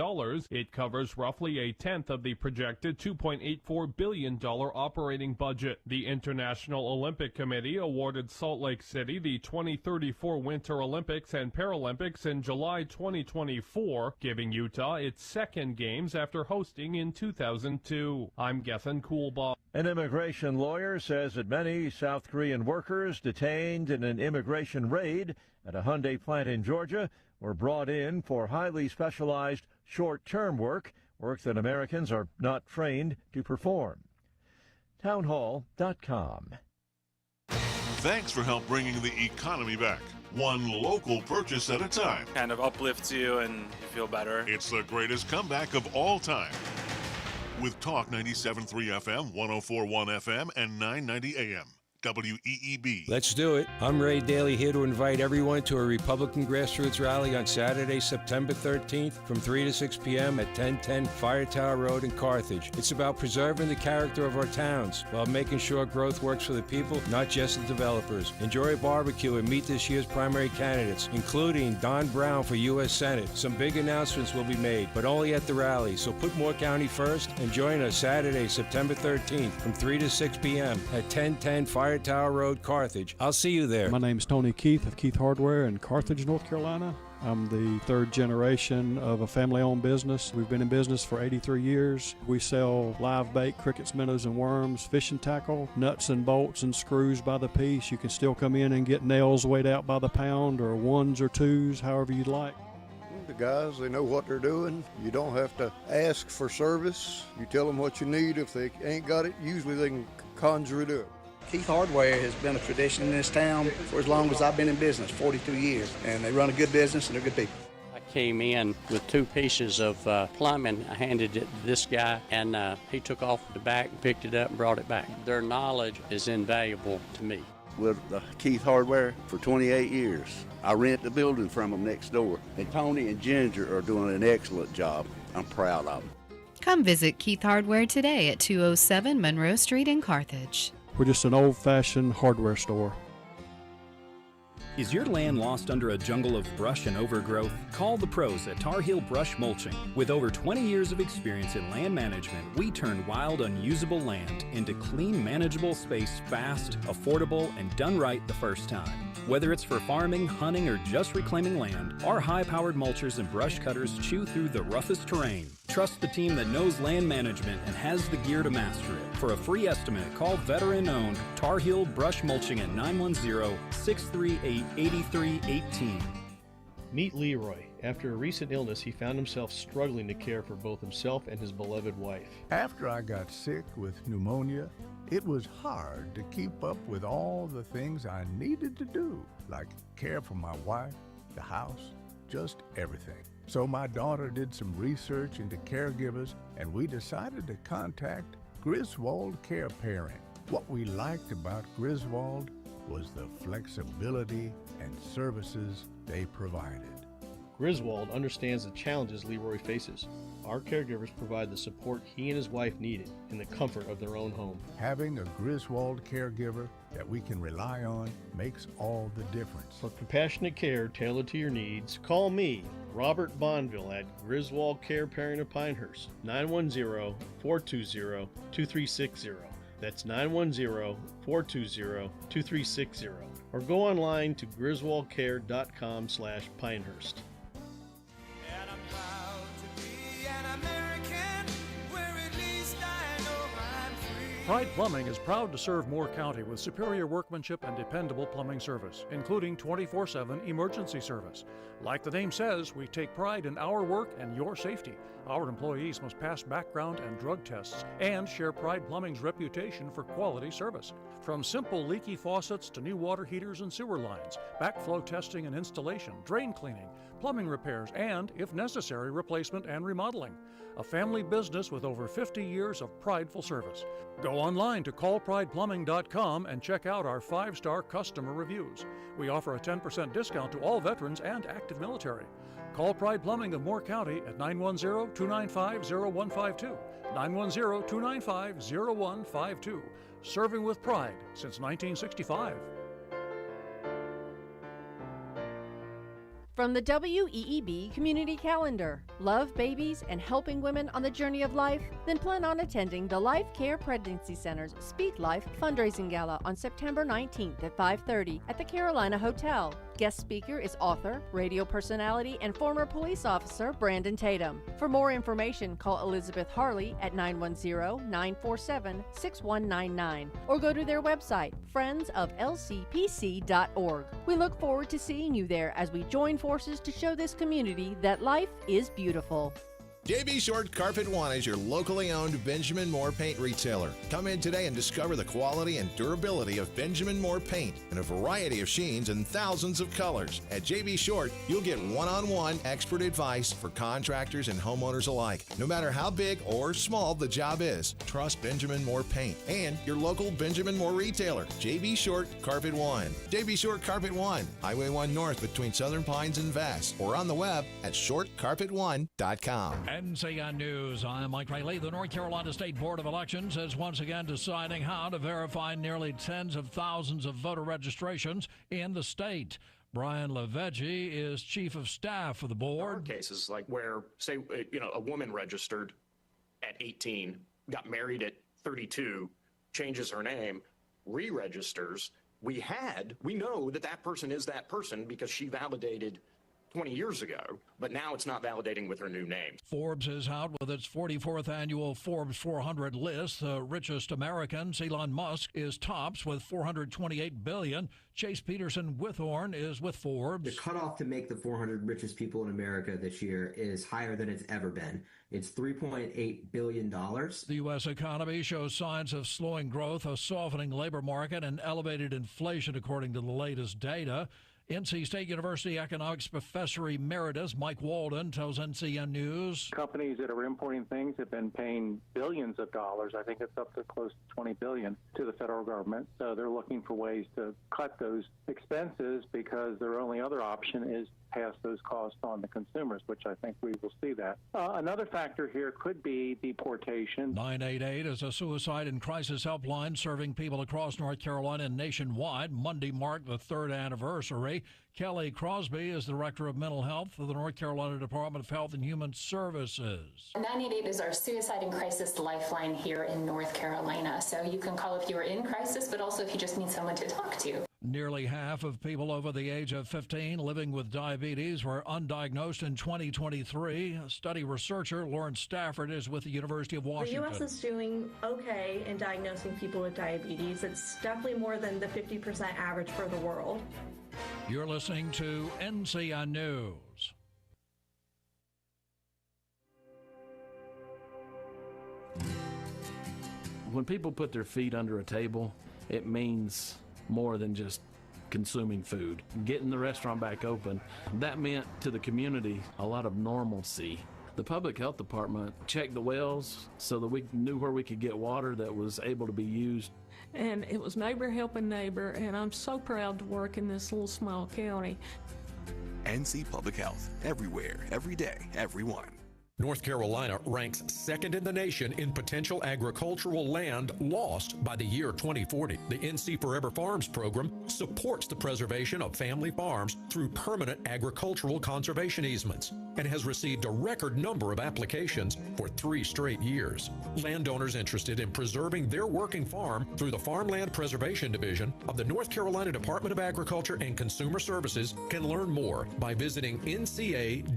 It covers roughly a tenth of the projected $2.84 billion operating budget. The International Olympic Committee awarded Salt Lake City the 2034 Winter Olympics and Paralympics in July 2024, giving Utah its second games after hosting in 2002. I'm Gethin Coolbaugh. An immigration lawyer says that many South Korean workers detained in an immigration raid at a Hyundai plant in Georgia were brought in for highly specialized short-term work that Americans are not trained to perform. Townhall.com. Thanks for help bringing the economy back. One local purchase at a time. Kind of uplifts you and you feel better. It's the greatest comeback of all time. With Talk 97.3 FM, 104.1 FM, and 990 AM. WEEB. Let's do it. I'm Ray Daly, here to invite everyone to a Republican grassroots rally on Saturday, September 13th from 3 to 6 p.m. at 1010 Fire Tower Road in Carthage. It's about preserving the character of our towns while making sure growth works for the people, not just the developers. Enjoy a barbecue and meet this year's primary candidates, including Don Brown for U.S. Senate. Some big announcements will be made, but only at the rally. So put Moore County first and join us Saturday, September 13th from 3 to 6 p.m. at 1010 Fire Tower Road, Carthage. I'll see you there. My name's Tony Keith of Keith Hardware in Carthage, North Carolina. I'm the third generation of a family-owned business. We've been in business for 83 years. We sell live bait, crickets, minnows, and worms, fishing tackle, nuts and bolts and screws by the piece. You can still come in and get nails weighed out by the pound or ones or twos, however you'd like. The guys, they know what they're doing. You don't have to ask for service. You tell them what you need. If they ain't got it, usually they can conjure it up. Keith Hardware has been a tradition in this town for as long as I've been in business, 42 years, and they run a good business and they're good people. I came in with 2 pieces of plumbing. I handed it to this guy, and he took off the back, picked it up, and brought it back. Their knowledge is invaluable to me. With Keith Hardware for 28 years. I rent the building from them next door. And Tony and Ginger are doing an excellent job. I'm proud of them. Come visit Keith Hardware today at 207 Monroe Street in Carthage. We're just an old-fashioned hardware store. Is your land lost under a jungle of brush and overgrowth? Call the pros at Tar Heel Brush Mulching. With over 20 years of experience in land management, we turn wild, unusable land into clean, manageable space fast, affordable, and done right the first time. Whether it's for farming, hunting, or just reclaiming land, our high-powered mulchers and brush cutters chew through the roughest terrain. Trust the team that knows land management and has the gear to master it. For a free estimate, call veteran-owned Tar Heel Brush Mulching at 910-638-8318. Meet Leroy. After a recent illness, he found himself struggling to care for both himself and his beloved wife. After I got sick with pneumonia, it was hard to keep up with all the things I needed to do, like care for my wife, the house, just everything. So my daughter did some research into caregivers, and we decided to contact Griswold Care Pairing. What we liked about Griswold was the flexibility and services they provided. Griswold understands the challenges Leroy faces. Our caregivers provide the support he and his wife needed in the comfort of their own home. Having a Griswold caregiver that we can rely on makes all the difference. For compassionate care tailored to your needs, call me, Robert Bonville, at Griswold Care Pairing of Pinehurst, 910-420-2360. That's 910-420-2360. Or go online to griswoldcare.com/Pinehurst. Pride Plumbing is proud to serve Moore County with superior workmanship and dependable plumbing service, including 24/7 emergency service. Like the name says, we take pride in our work and your safety. Our employees must pass background and drug tests and share Pride Plumbing's reputation for quality service. From simple leaky faucets to new water heaters and sewer lines, backflow testing and installation, drain cleaning, plumbing repairs, and, if necessary, replacement and remodeling. A family business with over 50 years of prideful service. Go online to callprideplumbing.com and check out our 5-star customer reviews. We offer a 10% discount to all veterans and active military. Call Pride Plumbing of Moore County at 910-295-0152. 910-295-0152. Serving with pride since 1965. From the WEEB Community Calendar, love babies and helping women on the journey of life? Then plan on attending the Life Care Pregnancy Center's Speak Life fundraising gala on September 19th at 5:30 at the Carolina Hotel. Guest speaker is author, radio personality, and former police officer Brandon Tatum. For more information, call Elizabeth Harley at 910-947-6199 or go to their website, friendsoflcpc.org. We look forward to seeing you there as we join forces to show this community that life is beautiful. J.B. Short Carpet One is your locally owned Benjamin Moore paint retailer. Come in today and discover the quality and durability of Benjamin Moore paint in a variety of sheens and thousands of colors. At J.B. Short, you'll get one-on-one expert advice for contractors and homeowners alike. No matter how big or small the job is, trust Benjamin Moore paint and your local Benjamin Moore retailer, J.B. Short Carpet One. J.B. Short Carpet One, Highway 1 North between Southern Pines and Vass, or on the web at shortcarpet1.com. NCN News, I'm Mike Riley. The North Carolina State Board of Elections is once again deciding how to verify nearly tens of thousands of voter registrations in the state. Brian LaVeggie is chief of staff for the board. There are cases like where, say, a woman registered at 18, got married at 32, changes her name, re-registers. We know that person is that person because she validated 20 years ago, but now it's not validating with her new name. Forbes is out with its 44th annual Forbes 400 list. The richest Americans, Elon Musk, is tops with $428 billion. Chase Peterson Withorn is with Forbes. The cutoff to make the 400 richest people in America this year is higher than it's ever been. It's $3.8 billion. The U.S. economy shows signs of slowing growth, a softening labor market, and elevated inflation, according to the latest data. NC State University economics professor emeritus Mike Walden tells NCN News. Companies that are importing things have been paying billions of dollars. I think it's up to close to $20 billion to the federal government. So they're looking for ways to cut those expenses because their only other option is pass those costs on to consumers, which I think we will see that. Another factor here could be deportation. 988 is a suicide and crisis helpline serving people across North Carolina and nationwide. Monday marked the third anniversary. Kelly Crosby is the Director of Mental Health for the North Carolina Department of Health and Human Services. 988 is our suicide and crisis lifeline here in North Carolina. So you can call if you are in crisis, but also if you just need someone to talk to. Nearly half of people over the age of 15 living with diabetes were undiagnosed in 2023. Study researcher Lawrence Stafford is with the University of Washington. The U.S. is doing okay in diagnosing people with diabetes. It's definitely more than the 50% average for the world. You're listening to NCN News. When people put their feet under a table, it means more than just consuming food. Getting the restaurant back open, that meant to the community a lot of normalcy. The public health department checked the wells so that we knew where we could get water that was able to be used. And it was neighbor helping neighbor, and I'm so proud to work in this little small county. NC Public Health, everywhere, every day, everyone. North Carolina ranks second in the nation in potential agricultural land lost by the year 2040. The NC Forever Farms program supports the preservation of family farms through permanent agricultural conservation easements and has received a record number of applications for 3 straight years. Landowners interested in preserving their working farm through the Farmland Preservation Division of the North Carolina Department of Agriculture and Consumer Services can learn more by visiting ncadfp.org.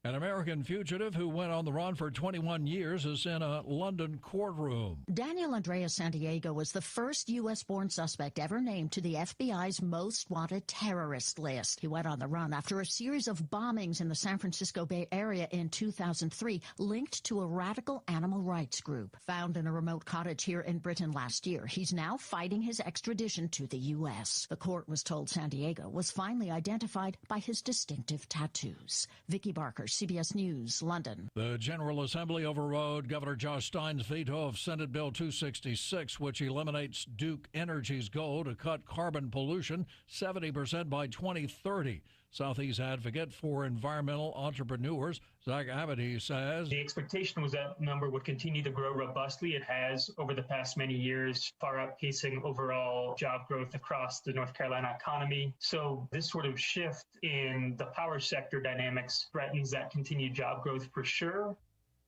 An American fugitive who went on the run for 21 years is in a London courtroom. Daniel Andreas Santiago was the first U.S.-born suspect ever named to the FBI's most wanted terrorist list. He went on the run after a series of bombings in the San Francisco Bay Area in 2003 linked to a radical animal rights group. Found in a remote cottage here in Britain last year, he's now fighting his extradition to the U.S. The court was told Santiago was finally identified by his distinctive tattoos. Vicky Barker, CBS News, London. The General Assembly overrode Governor Josh Stein's veto of Senate Bill 266, which eliminates Duke Energy's goal to cut carbon pollution 70% by 2030. Southeast advocate for environmental entrepreneurs Zach Abity says the expectation was that number would continue to grow robustly. It has over the past many years, far outpacing overall job growth across the North Carolina economy. So this sort of shift in the power sector dynamics threatens that continued job growth for sure.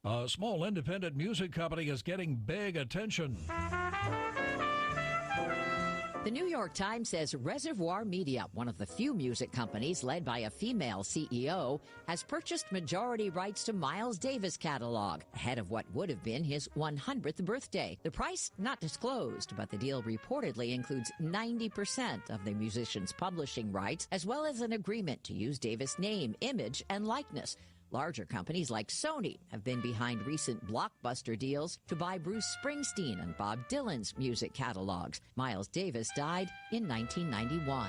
A small independent music company is getting big attention. The New York Times says Reservoir Media, one of the few music companies led by a female CEO, has purchased majority rights to Miles Davis' catalog ahead of what would have been his 100th birthday. The price not disclosed, but the deal reportedly includes 90% of the musician's publishing rights, as well as an agreement to use Davis' name, image, and likeness. Larger companies like Sony have been behind recent blockbuster deals to buy Bruce Springsteen and Bob Dylan's music catalogs. Miles Davis died in 1991.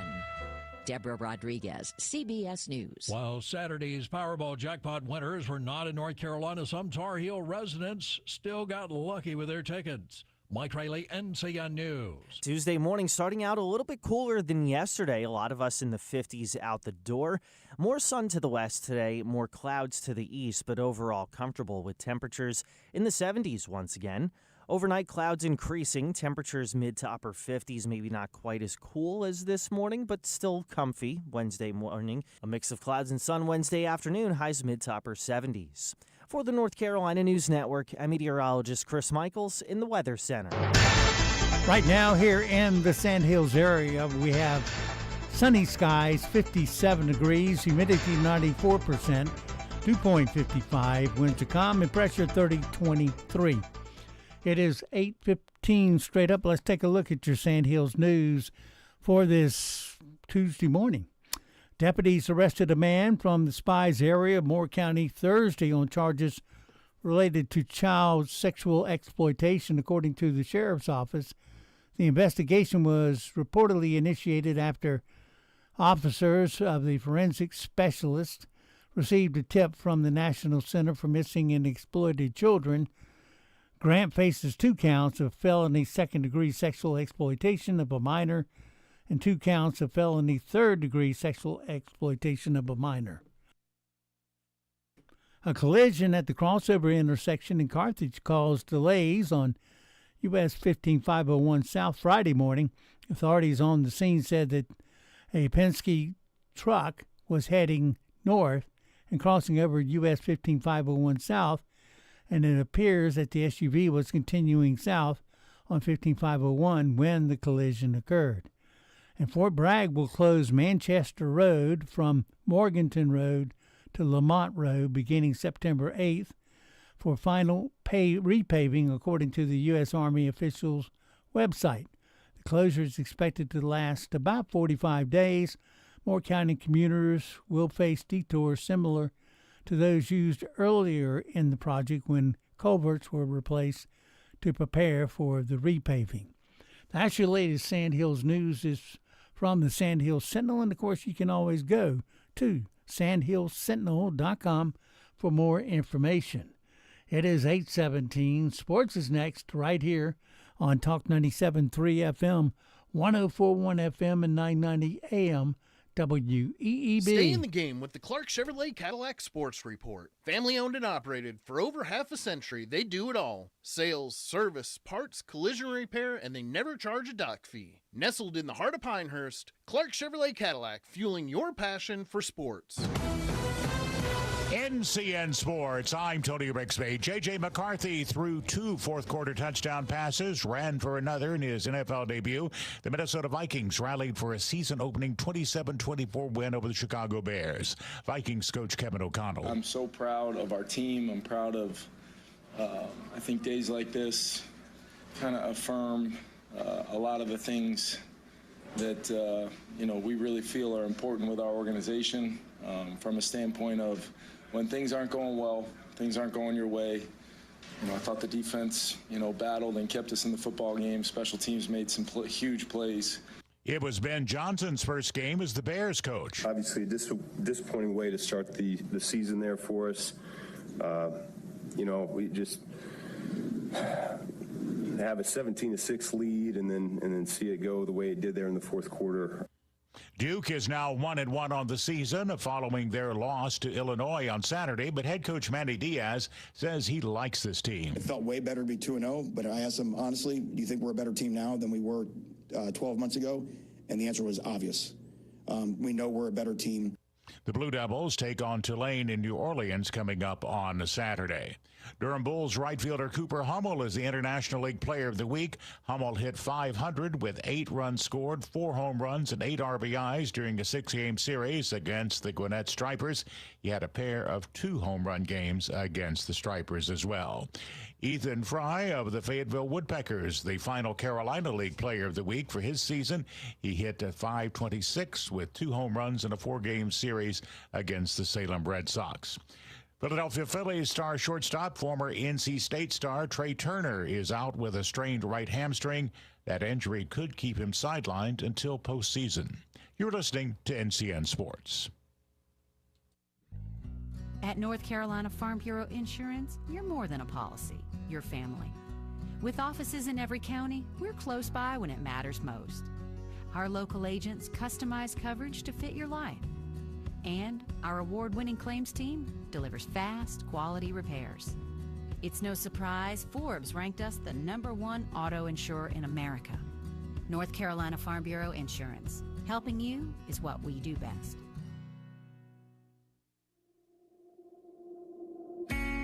Deborah Rodriguez, CBS News. While Saturday's Powerball jackpot winners were not in North Carolina, some Tar Heel residents still got lucky with their tickets. Mike Rayleigh, NCN News. Tuesday morning starting out a little bit cooler than yesterday. A lot of us in the 50s out the door. More sun to the west today, more clouds to the east, but overall comfortable with temperatures in the 70s once again. Overnight clouds increasing, temperatures mid to upper 50s, maybe not quite as cool as this morning, but still comfy Wednesday morning. A mix of clouds and sun Wednesday afternoon, highs mid to upper 70s. For the North Carolina News Network, I'm meteorologist Chris Michaels in the Weather Center. Right now here in the Sand Hills area, we have sunny skies, 57 degrees, humidity 94%, dew point 55, winds to calm, and pressure 30-23. It is 8:15 straight up. Let's take a look at your Sand Hills news for this Tuesday morning. Deputies arrested a man from the Spies area of Moore County Thursday on charges related to child sexual exploitation, according to the sheriff's office. The investigation was reportedly initiated after officers of the forensic specialist received a tip from the National Center for Missing and Exploited Children. Grant faces 2 counts of felony second-degree sexual exploitation of a minor and 2 counts of felony third-degree sexual exploitation of a minor. A collision at the crossover intersection in Carthage caused delays on US 15501 South Friday morning. Authorities on the scene said that a Penske truck was heading north and crossing over US 15501 South, and it appears that the SUV was continuing south on 15501 when the collision occurred. And Fort Bragg will close Manchester Road from Morganton Road to Lamont Road beginning September 8th for final repaving, according to the U.S. Army officials' website. The closure is expected to last about 45 days. Moore County commuters will face detours similar to those used earlier in the project when culverts were replaced to prepare for the repaving. That's your latest Sand Hills news is from the Sand Hills Sentinel, and of course you can always go to sandhillsentinel.com for more information. It is 8:17. Sports is next right here on Talk 97.3 FM, 104.1 FM, and 990 AM. WEEB. Stay in the game with the Clark Chevrolet Cadillac Sports Report. Family owned and operated for over half a century, they do it all. Sales, service, parts, collision repair, and they never charge a dock fee. Nestled in the heart of Pinehurst, Clark Chevrolet Cadillac, fueling your passion for sports. NCN Sports, I'm Tony Rixby. J.J. McCarthy threw 2 fourth-quarter touchdown passes, ran for another in his NFL debut. The Minnesota Vikings rallied for a season-opening 27-24 win over the Chicago Bears. Vikings coach Kevin O'Connell. I'm so proud of our team. I'm proud of, I think days like this kind of affirm a lot of the things that, we really feel are important with our organization from a standpoint of when things aren't going well, things aren't going your way. I thought the defense, battled and kept us in the football game. Special teams made some huge plays. It was Ben Johnson's first game as the Bears coach. Obviously, a disappointing way to start the season there for us. We just have a 17-6 lead and then see it go the way it did there in the fourth quarter. Duke is now 1-1 on the season following their loss to Illinois on Saturday, but head coach Manny Diaz says he likes this team. It felt way better to be 2-0, but I asked him, honestly, do you think we're a better team now than we were 12 months ago? And the answer was obvious. We know we're a better team. The Blue Devils take on Tulane in New Orleans coming up on Saturday. Durham Bulls right fielder Cooper Hummel is the International League Player of the Week. Hummel hit .500 with 8 runs scored, 4 home runs, and 8 RBIs during a 6-game series against the Gwinnett Stripers. He had a pair of 2 home run games against the Stripers as well. Ethan Fry of the Fayetteville Woodpeckers, the final Carolina League Player of the Week for his season. He hit .526 with 2 home runs in a 4-game series against the Salem Red Sox. Philadelphia Phillies star shortstop, former NC State star Trey Turner is out with a strained right hamstring. That injury could keep him sidelined until postseason. You're listening to NCN Sports. At North Carolina Farm Bureau Insurance, you're more than a policy, you're family. With offices in every county, we're close by when it matters most. Our local agents customize coverage to fit your life. And our award-winning claims team delivers fast, quality repairs. It's no surprise Forbes ranked us the #1 auto insurer in America. North Carolina Farm Bureau Insurance. Helping you is what we do best.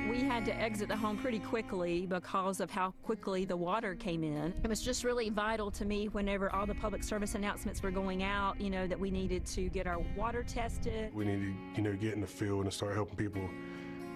We had to exit the home pretty quickly because of how quickly the water came in. It was just really vital to me whenever all the public service announcements were going out, that we needed to get our water tested. We need to, get in the field and start helping people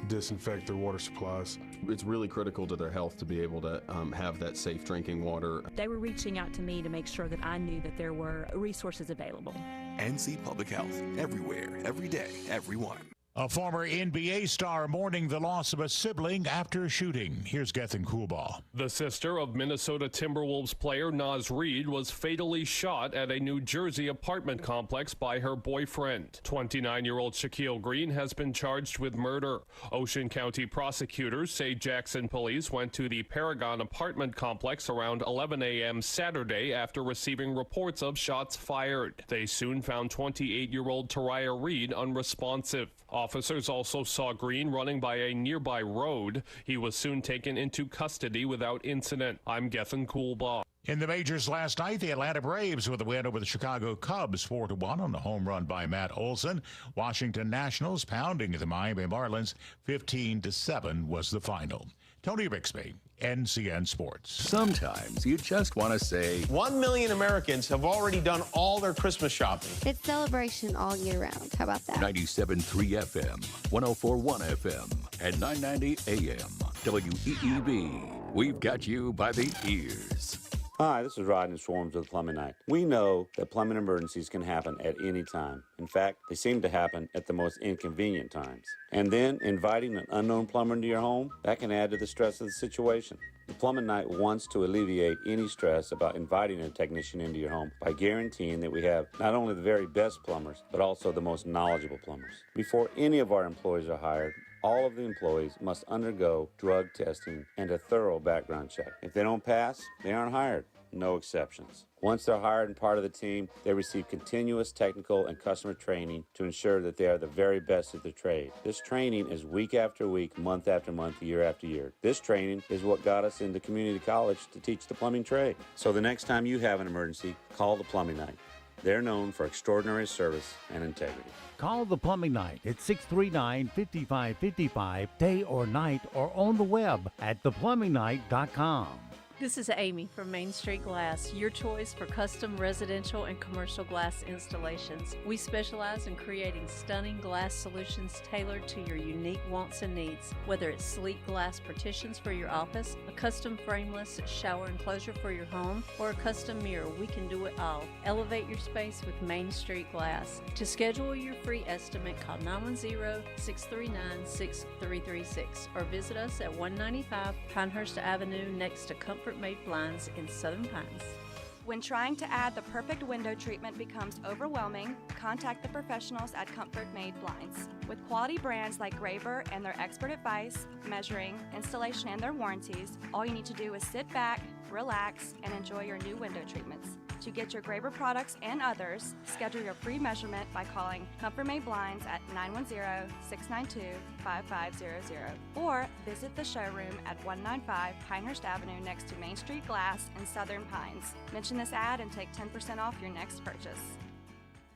disinfect their water supplies. It's really critical to their health to be able to have that safe drinking water. They were reaching out to me to make sure that I knew that there were resources available. NC Public Health, everywhere, every day, everyone. A former NBA star mourning the loss of a sibling after a shooting. Here's Gethin Coolbaugh. The sister of Minnesota Timberwolves player Naz Reid was fatally shot at a New Jersey apartment complex by her boyfriend. 29-year-old Shaquille Green has been charged with murder. Ocean County prosecutors say Jackson police went to the Paragon apartment complex around 11 a.m. Saturday after receiving reports of shots fired. They soon found 28-year-old Tariah Reid unresponsive. Officers also saw Green running by a nearby road. He was soon taken into custody without incident. I'm Gethin Coolbaugh. In the majors last night, the Atlanta Braves with a win over the Chicago Cubs 4-1 on the home run by Matt Olson. Washington Nationals pounding the Miami Marlins 15-7 was the final. Tony Bixby, NCN Sports. Sometimes you just want to say 1 million Americans have already done all their Christmas shopping. It's celebration all year round. How about that? 97.3 FM, 104.1 FM, and 990 AM. WEEB. We've got you by the ears. Hi, this is Rodney Swarms with Plumbing Night. We know that plumbing emergencies can happen at any time. In fact, they seem to happen at the most inconvenient times. And then inviting an unknown plumber into your home, that can add to the stress of the situation. The Plumbing Night wants to alleviate any stress about inviting a technician into your home by guaranteeing that we have not only the very best plumbers, but also the most knowledgeable plumbers. Before any of our employees are hired, all of the employees must undergo drug testing and a thorough background check. If they don't pass, they aren't hired. No exceptions. Once they're hired and part of the team, they receive continuous technical and customer training to ensure that they are the very best at their trade. This training is week after week, month after month, year after year. This training is what got us into community college to teach the plumbing trade. So the next time you have an emergency, call the Plumbing Night. They're known for extraordinary service and integrity. Call the Plumbing Night at 639-5555, day or night, or on the web at theplumbingnight.com. This is Amy from Main Street Glass, your choice for custom residential and commercial glass installations. We specialize in creating stunning glass solutions tailored to your unique wants and needs. Whether it's sleek glass partitions for your office, a custom frameless shower enclosure for your home, or a custom mirror, we can do it all. Elevate your space with Main Street Glass. To schedule your free estimate, call 910-639-6336 or visit us at 195 Pinehurst Avenue next to Comfort Made Blinds in Southern Pines. When trying to add the perfect window treatment becomes overwhelming, contact the professionals at Comfort Made Blinds. With quality brands like Graber and their expert advice, measuring, installation, and their warranties, all you need to do is sit back, relax, and enjoy your new window treatments. To get your Graber products and others, schedule your free measurement by calling Comfort Made Blinds at 910-692-5500 or visit the showroom at 195 Pinehurst Avenue next to Main Street Glass in Southern Pines. Mention this ad and take 10% off your next purchase.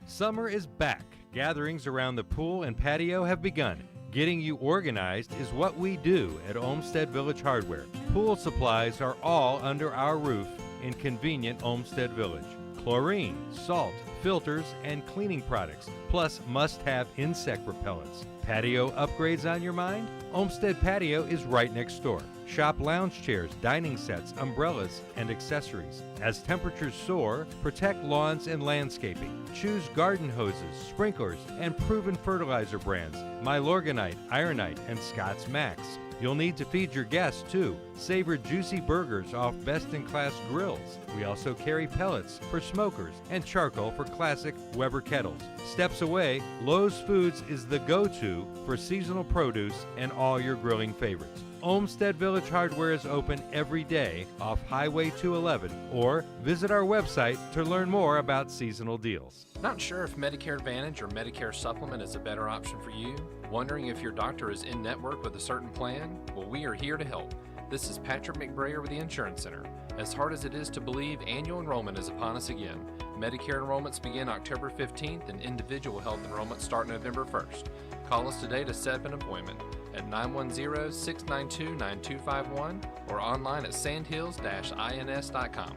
Summer is back. Gatherings around the pool and patio have begun. Getting you organized is what we do at Olmsted Village Hardware. Pool supplies are all under our roof in convenient Olmsted Village. Chlorine, salt, filters, and cleaning products, plus must-have insect repellents. Patio upgrades on your mind? Olmsted Patio is right next door. Shop lounge chairs, dining sets, umbrellas, and accessories. As temperatures soar, protect lawns and landscaping. Choose garden hoses, sprinklers, and proven fertilizer brands, Milorganite, Ironite, and Scott's Max. You'll need to feed your guests, too. Savor juicy burgers off best-in-class grills. We also carry pellets for smokers and charcoal for classic Weber kettles. Steps away, Lowe's Foods is the go-to for seasonal produce and all your grilling favorites. Olmsted Village Hardware is open every day off Highway 211, or visit our website to learn more about seasonal deals. Not sure if Medicare Advantage or Medicare Supplement is a better option for you? Wondering if your doctor is in network with a certain plan? Well, we are here to help. This is Patrick McBrayer with the Insurance Center. As hard as it is to believe, annual enrollment is upon us again. Medicare enrollments begin October 15th and individual health enrollments start November 1st. Call us today to set up an appointment at 910-692-9251 or online at sandhills-ins.com.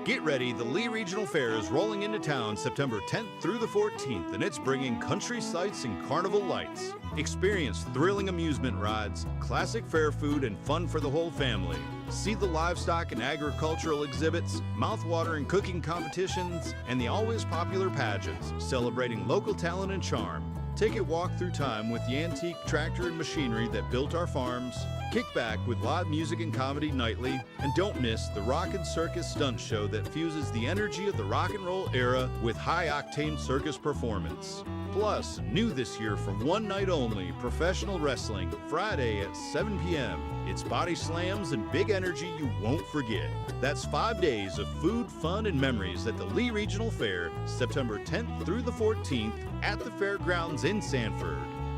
Get ready, the Lee Regional Fair is rolling into town September 10th through the 14th, and it's bringing country sights and carnival lights. Experience thrilling amusement rides, classic fair food, and fun for the whole family. See the livestock and agricultural exhibits, mouth-watering cooking competitions, and the always popular pageants, celebrating local talent and charm. Take a walk through time with the antique tractor and machinery that built our farms. Kick back with live music and comedy nightly, and don't miss the Rock and Circus stunt show that fuses the energy of the rock and roll era with high-octane circus performance. Plus, new this year from one night only, professional wrestling, Friday at 7 p.m. It's body slams and big energy you won't forget. That's 5 days of food, fun, and memories at the Lee Regional Fair, September 10th through the 14th at the fairgrounds in Sanford.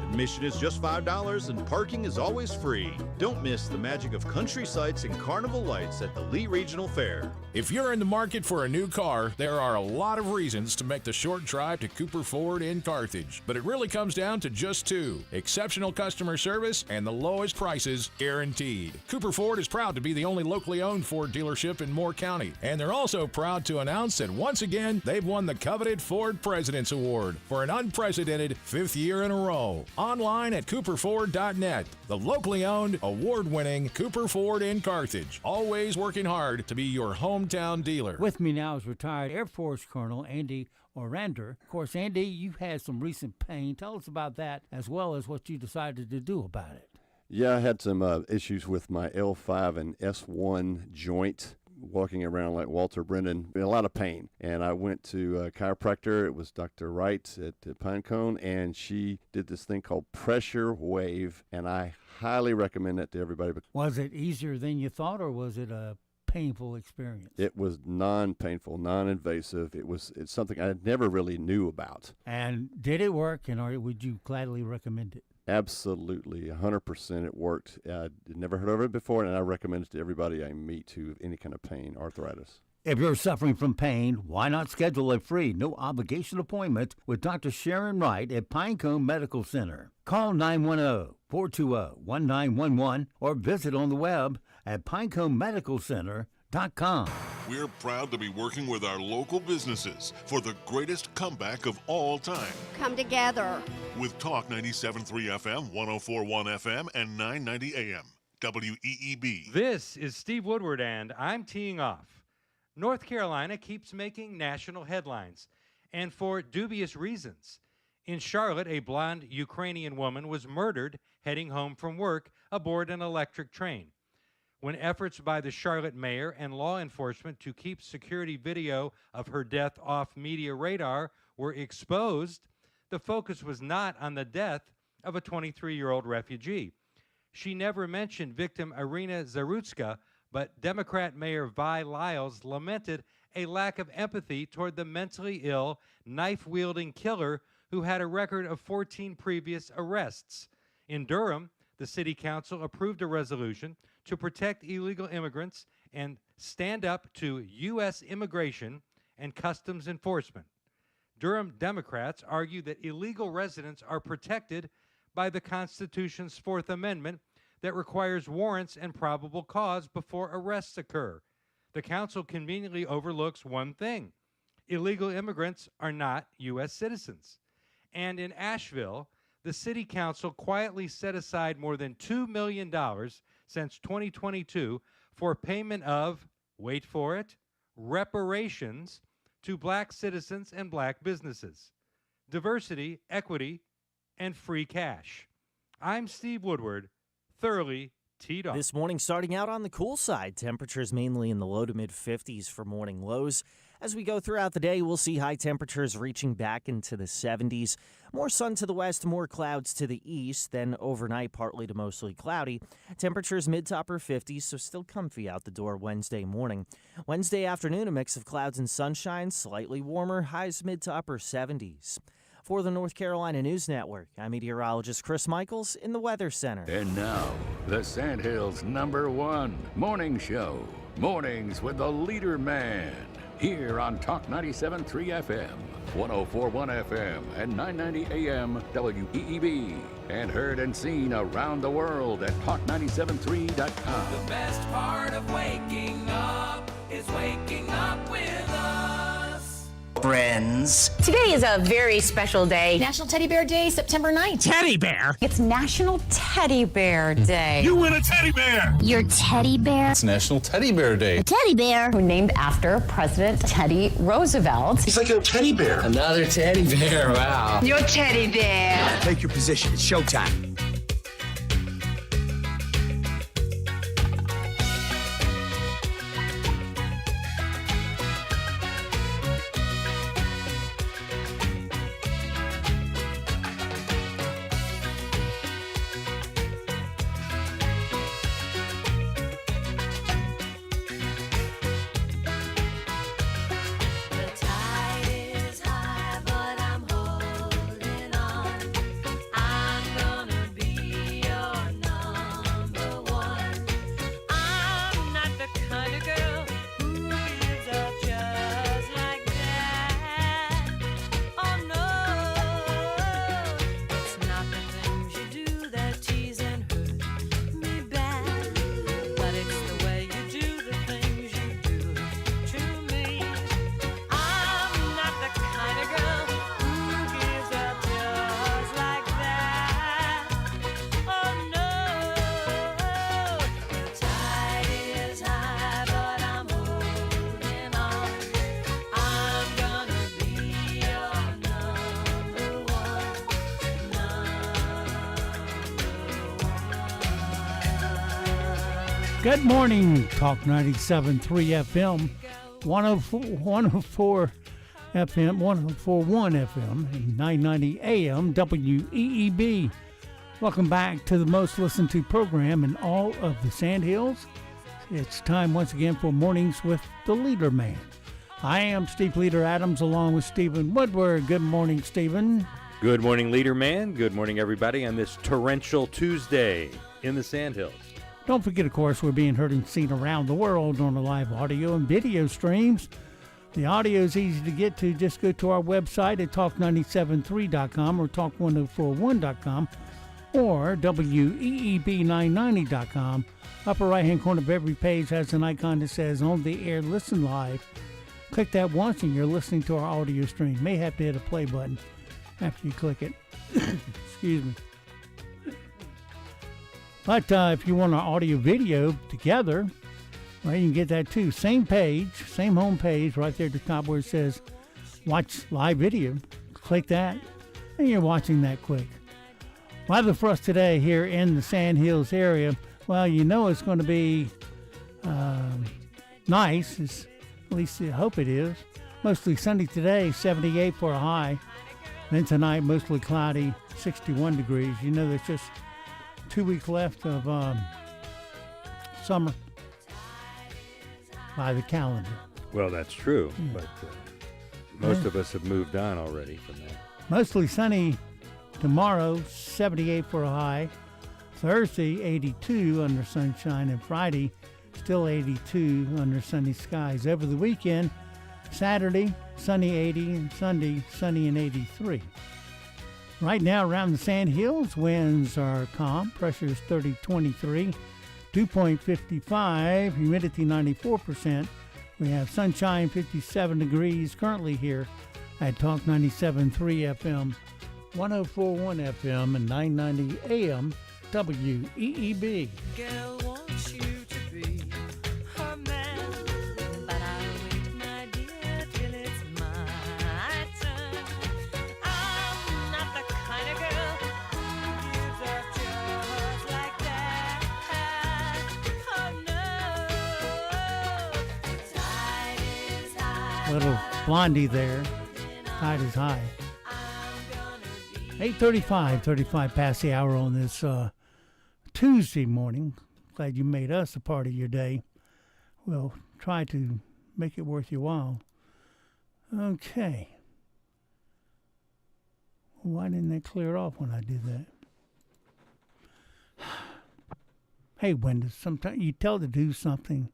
Admission is just $5 and parking is always free. Don't miss the magic of country sights and carnival lights at the Lee Regional Fair. If you're in the market for a new car, there are a lot of reasons to make the short drive to Cooper Ford in Carthage, but it really comes down to just two: exceptional customer service and the lowest prices guaranteed. Cooper Ford is proud to be the only locally owned Ford dealership in Moore County, and they're also proud to announce that once again they've won the coveted Ford President's Award for an unprecedented 5th year in a row. Online at cooperford.net. The locally owned, award-winning Cooper Ford in Carthage, always working hard to be your hometown dealer. With me now is retired Air Force Colonel Andy Orander. Of course, Andy, you've had some recent pain. Tell us about that, as well as what you decided to do about it. Yeah, I had some issues with my L5 and S1 joint, walking around like Walter Brennan, in a lot of pain. And I went to a chiropractor. It was Dr. Wright at Pinecone, and she did this thing called pressure wave, and I highly recommend that to everybody. Was it easier than you thought, or was it a painful experience? It was non-painful, non-invasive. It's something I never really knew about. And did it work, and or would you gladly recommend it? Absolutely, 100% it worked. I'd never heard of it before, and I recommend it to everybody I meet who have any kind of pain, arthritis. If you're suffering from pain, why not schedule a free, no-obligation appointment with Dr. Sharon Wright at Pinecone Medical Center? Call 910-420-1911 or visit on the web at pineconemedicalcenter.com. We're proud to be working with our local businesses for the greatest comeback of all time. Come together. With Talk 97.3 FM, 104.1 FM, and 990 AM. WEEB. This is Steve Woodward, and I'm teeing off. North Carolina keeps making national headlines, and for dubious reasons. In Charlotte, a blonde Ukrainian woman was murdered heading home from work aboard an electric train. When efforts by the Charlotte mayor and law enforcement to keep security video of her death off media radar were exposed, the focus was not on the death of a 23-year-old refugee. She never mentioned victim Irina Zarutska, but Democrat Mayor Vi Lyles lamented a lack of empathy toward the mentally ill, knife-wielding killer who had a record of 14 previous arrests. In Durham, the city council approved a resolution to protect illegal immigrants and stand up to U.S. immigration and customs enforcement. Durham Democrats argue that illegal residents are protected by the Constitution's Fourth Amendment that requires warrants and probable cause before arrests occur. The council conveniently overlooks one thing: illegal immigrants are not U.S. citizens. And in Asheville, the city council quietly set aside more than $2 million since 2022 for payment of, wait for it, reparations to black citizens and black businesses. Diversity, equity, and free cash. I'm Steve Woodward, thoroughly teed off. This morning starting out on the cool side. Temperatures mainly in the low to mid 50s for morning lows. As we go throughout the day, we'll see high temperatures reaching back into the 70s. More sun to the west, more clouds to the east. Then overnight, partly to mostly cloudy. Temperatures mid to upper 50s, so still comfy out the door Wednesday morning. Wednesday afternoon, a mix of clouds and sunshine, slightly warmer, highs mid to upper 70s. For the North Carolina News Network, I'm meteorologist Chris Michaels in the Weather Center. And now, the Sandhills' #1 morning show. Mornings with the LeaderMan. Here on Talk 97.3 FM, 104.1 FM, and 990 AM WEEB. And heard and seen around the world at talk973.com. The best part of waking up is waking up with us. friends. Today is a very special day. National Teddy Bear Day, September 9th. Teddy bear? It's National Teddy Bear Day. You win a teddy bear! Your teddy bear? It's National Teddy Bear Day. A teddy bear who named after President Teddy Roosevelt. He's like a teddy bear. Another teddy bear, wow. Your teddy bear. Take your position, it's showtime. Good morning, Talk 97.3 FM, 104 FM, 104.1 FM, and 990 AM, WEEB. Welcome back to the most listened to program in all of the Sandhills. It's time once again for Mornings with the LeaderMan. I am Steve Leader Adams along with Stephen Woodward. Good morning, Stephen. Good morning, LeaderMan. Good morning, everybody, on this torrential Tuesday in the Sandhills. Don't forget, of course, we're being heard and seen around the world on the live audio and video streams. The audio is easy to get to. Just go to our website at talk973.com or talk1041.com or weeb990.com. Upper right-hand corner of every page has an icon that says On the Air Listen Live. Click that once and you're listening to our audio stream. May have to hit a play button after you click it. Excuse me. But if you want our audio video together, well, you can get that too. Same page, same home page, right there at the top where it says Watch Live Video. Click that, and you're watching that quick. Weather for us today here in the Sandhills area, well, you know it's going to be nice. At least I hope it is. Mostly sunny today, 78 for a high. Then tonight, mostly cloudy, 61 degrees. You know, there's just 2 weeks left of summer by the calendar. Well, that's true, but most of us have moved on already from that. Mostly sunny tomorrow, 78 for a high. Thursday, 82 under sunshine, and Friday, still 82 under sunny skies. Over the weekend, Saturday, sunny 80, and Sunday, sunny and 83. Right now, around the Sandhills, winds are calm. Pressure is 30-23, 2.55, humidity 94%. We have sunshine, 57 degrees, currently here at Talk 97.3 FM, 104.1 FM, and 990 AM, WEEB. Girl wants you to be her man, but I'll wait, my dear, till it's my turn. I'm not the kind of girl who gives up just like that. Oh no, the tide is high. Little Blondie there. Tide is high. 8:35 past the hour on this Tuesday morning. Glad you made us a part of your day. We'll try to make it worth your while. Okay. Why didn't they clear it off when I did that? Hey, Wenda, sometimes you tell it to do something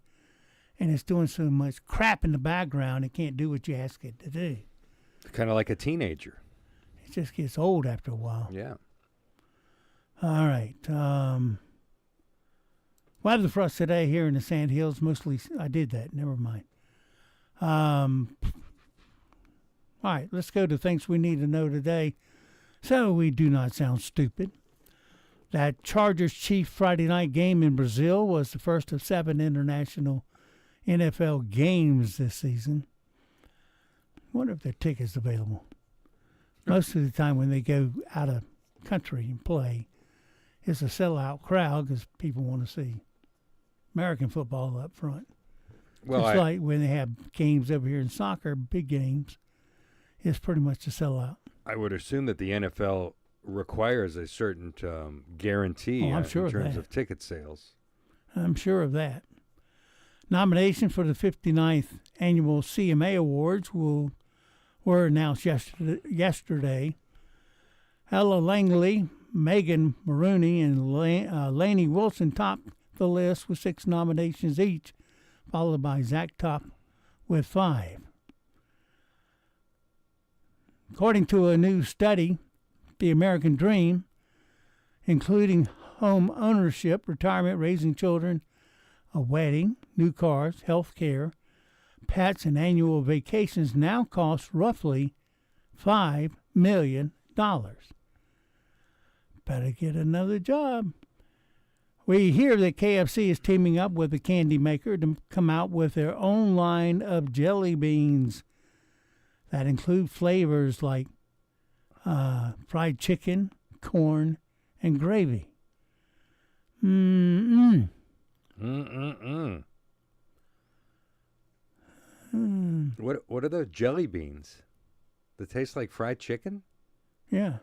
and it's doing so much crap in the background it can't do what you ask it to do. Kind of like a teenager. It just gets old after a while. Yeah. All right. Weather for us today here in the Sandhills, mostly, I did that, never mind. All right, let's go to things we need to know today so we do not sound stupid. That Chargers-Chiefs Friday night game in Brazil was the first of 7 international NFL games this season. I wonder if there are tickets available. Most of the time when they go out of country and play, it's a sellout crowd because people want to see American football up front. Well, It's like when they have games over here in soccer, big games, it's pretty much a sellout. I would assume that the NFL requires a certain guarantee I'm sure in terms that. of ticket sales. I'm sure of that. Nomination for the 59th annual CMA Awards were announced yesterday. Ella Langley, Megan Maroney, and Lainey Wilson topped the list with 6 nominations each, followed by Zach Top with 5. According to a new study, the American Dream, including home ownership, retirement, raising children, a wedding, new cars, health care, pets, and annual vacations, now costs roughly $5 million. Better get another job. We hear that KFC is teaming up with a candy maker to come out with their own line of jelly beans that include flavors like fried chicken, corn, and gravy. Mm-mm. Mm-mm-mm. Mm. What are those jelly beans? They taste like fried chicken? Yeah.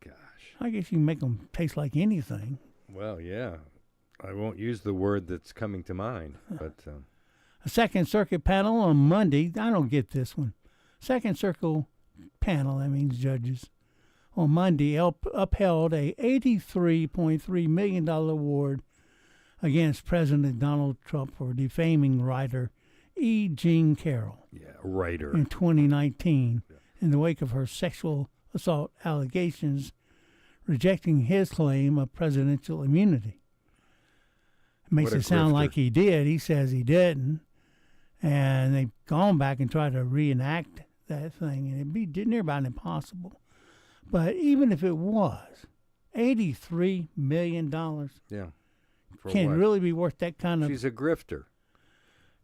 Gosh. I guess you can make them taste like anything. Well, yeah. I won't use the word that's coming to mind, but A Second Circuit panel on Monday. I don't get this one. Second Circle panel, that means judges, on Monday upheld a $83.3 million award against President Donald Trump for defaming writer E. Jean Carroll. Yeah, writer. In 2019, in the wake of her sexual assault allegations, rejecting his claim of presidential immunity. It makes it sound like he did. He says he didn't. And they've gone back and tried to reenact that thing, and it'd be near about impossible. But even if it was, $83 million. Yeah. Can it really be worth that kind of... She's a grifter.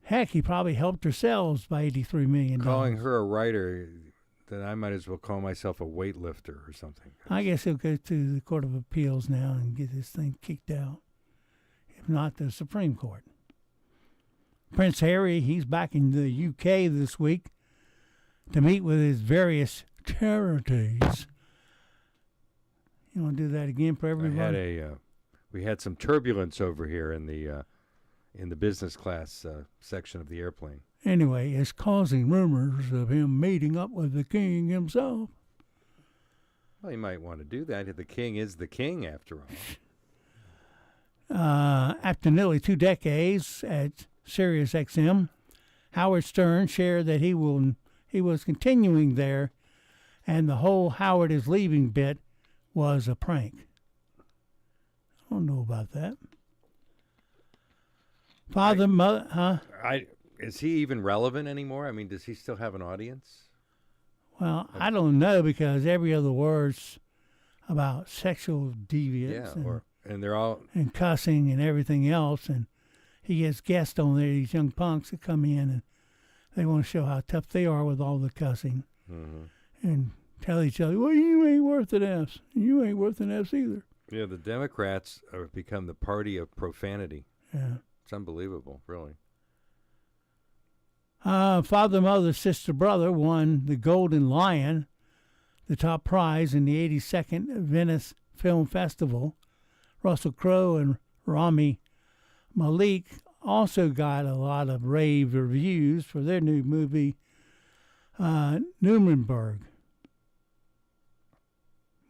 Heck, he probably helped her sales by $83 million. Calling her a writer, then I might as well call myself a weightlifter or something. I guess he'll go to the Court of Appeals now and get this thing kicked out. If not, the Supreme Court. Prince Harry, he's back in the UK this week to meet with his various charities. You want to do that again for everybody? We had some turbulence over here in the business class section of the airplane. Anyway, it's causing rumors of him meeting up with the king himself. Well, you might want to do that. The king is the king, after all. After nearly 2 decades at Sirius XM, Howard Stern shared that he was continuing there, and the whole Howard is leaving bit was a prank. I don't know about that. Is he even relevant anymore? I mean, does he still have an audience? Well, I don't know, because every other word's about sexual deviance and they're all and cussing and everything else, and he gets guests on there, these young punks that come in and they want to show how tough they are with all the cussing and tell each other, well, you ain't worth an S. You ain't worth an S either. Yeah, the Democrats have become the party of profanity. Yeah. It's unbelievable, really. Father, Mother, Sister, Brother won the Golden Lion, the top prize in the 82nd Venice Film Festival. Russell Crowe and Rami Malek also got a lot of rave reviews for their new movie, Nuremberg.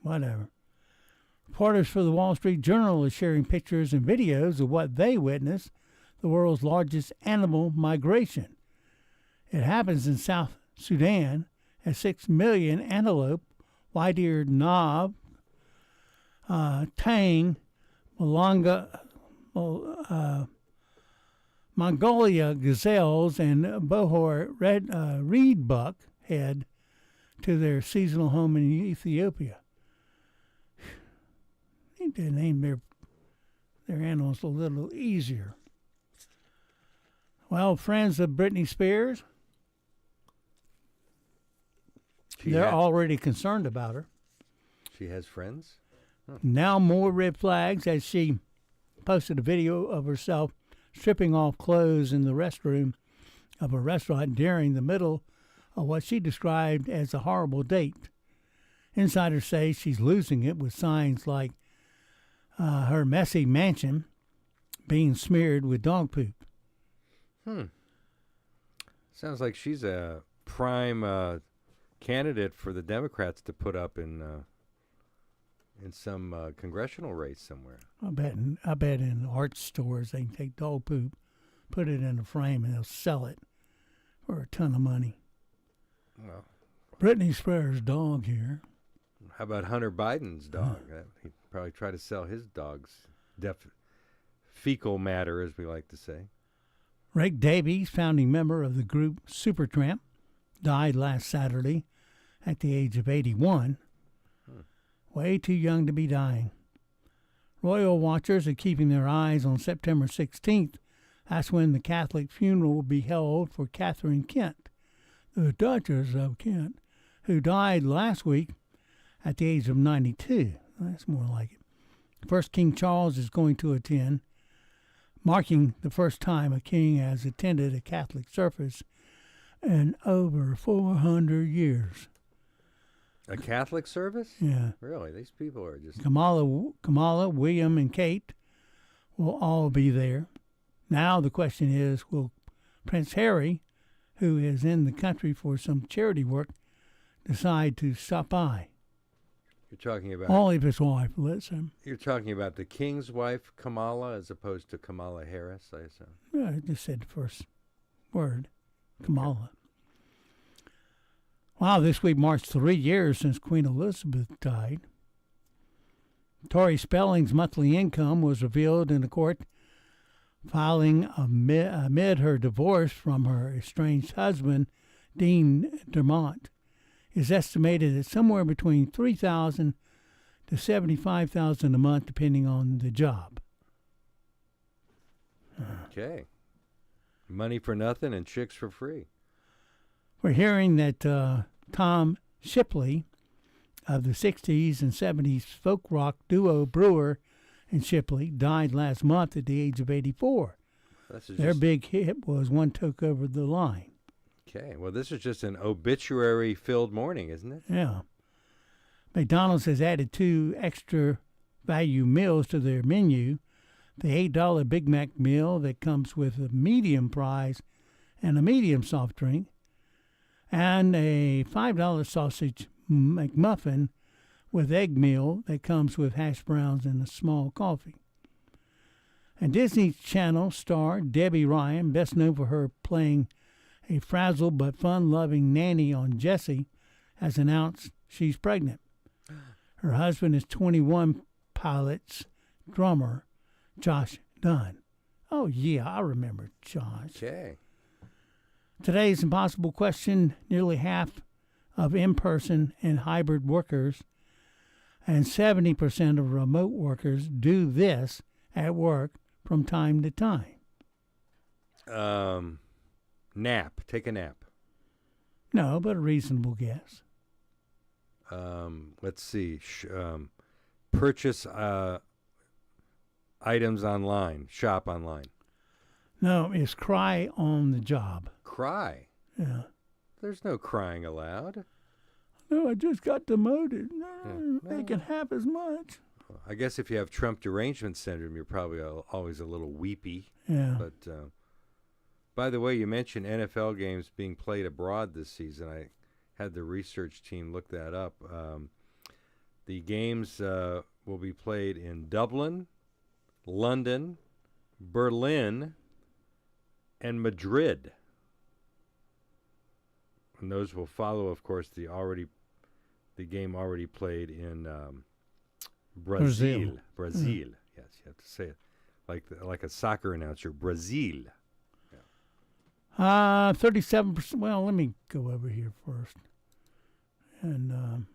Whatever. Reporters for the Wall Street Journal are sharing pictures and videos of what they witnessed, the world's largest animal migration. It happens in South Sudan as 6 million antelope, white-eared knob, tang, Mongolia gazelles, and Bohor reedbuck head to their seasonal home in Ethiopia. Need to name their animals a little easier. Well, friends of Britney Spears, they're already concerned about her. She has friends? Huh. Now more red flags as she posted a video of herself stripping off clothes in the restroom of a restaurant during the middle of what she described as a horrible date. Insiders say she's losing it with signs like her messy mansion being smeared with dog poop. Sounds like she's a prime candidate for the Democrats to put up in some congressional race somewhere. I bet in art stores they can take dog poop, put it in a frame, and they'll sell it for a ton of money. Well, Britney Spears' dog here. How about Hunter Biden's dog? He'd probably try to sell his dog's fecal matter, as we like to say. Rick Davies, founding member of the group Supertramp, died last Saturday at the age of 81. Way too young to be dying. Royal watchers are keeping their eyes on September 16th. That's when the Catholic funeral will be held for Catherine Kent, the Duchess of Kent, who died last week at the age of 92. That's more like it. First King Charles is going to attend, marking the first time a king has attended a Catholic service in over 400 years. A Catholic service? Yeah. Really? These people are just... Kamala, William, and Kate will all be there. Now the question is, will Prince Harry, who is in the country for some charity work, decide to stop by? You're talking about... Only if his wife lets him. You're talking about the king's wife, Kamala, as opposed to Kamala Harris, I assume? Yeah, I just said the first word, Kamala. Wow, this week marks 3 years since Queen Elizabeth died. Tori Spelling's monthly income was revealed in the court filing amid her divorce from her estranged husband, Dean Dermott. Is estimated at somewhere between $3,000 to $75,000 a month, depending on the job. Okay. Money for nothing and chicks for free. We're hearing that Tom Shipley of the 60s and 70s folk rock duo Brewer and Shipley died last month at the age of 84. Their big hit was One Took Over the Line. Okay, well, this is just an obituary-filled morning, isn't it? Yeah. McDonald's has added 2 extra value meals to their menu. The $8 Big Mac meal that comes with a medium fries and a medium soft drink, and a $5 sausage McMuffin with egg meal that comes with hash browns and a small coffee. And Disney Channel star Debbie Ryan, best known for her playing a frazzled but fun-loving nanny on Jessie, has announced she's pregnant. Her husband is 21 Pilots drummer Josh Dunn. Oh, yeah, I remember Josh. Okay. Today's impossible question, nearly half of in-person and hybrid workers and 70% of remote workers do this at work from time to time. Nap. Take a nap. No, but a reasonable guess. Let's see. Purchase items online. Shop online. No, it's cry on the job. Cry? Yeah. There's no crying allowed. No, I just got demoted. Making half as much. I guess if you have Trump derangement syndrome, you're probably always a little weepy. Yeah. But by the way, you mentioned NFL games being played abroad this season. I had the research team look that up. The games will be played in Dublin, London, Berlin, and Madrid. And those will follow, of course, the game already played in Brazil. Brazil. Yes, you have to say it like a soccer announcer. Brazil. 37%. Well, let me go over here first. And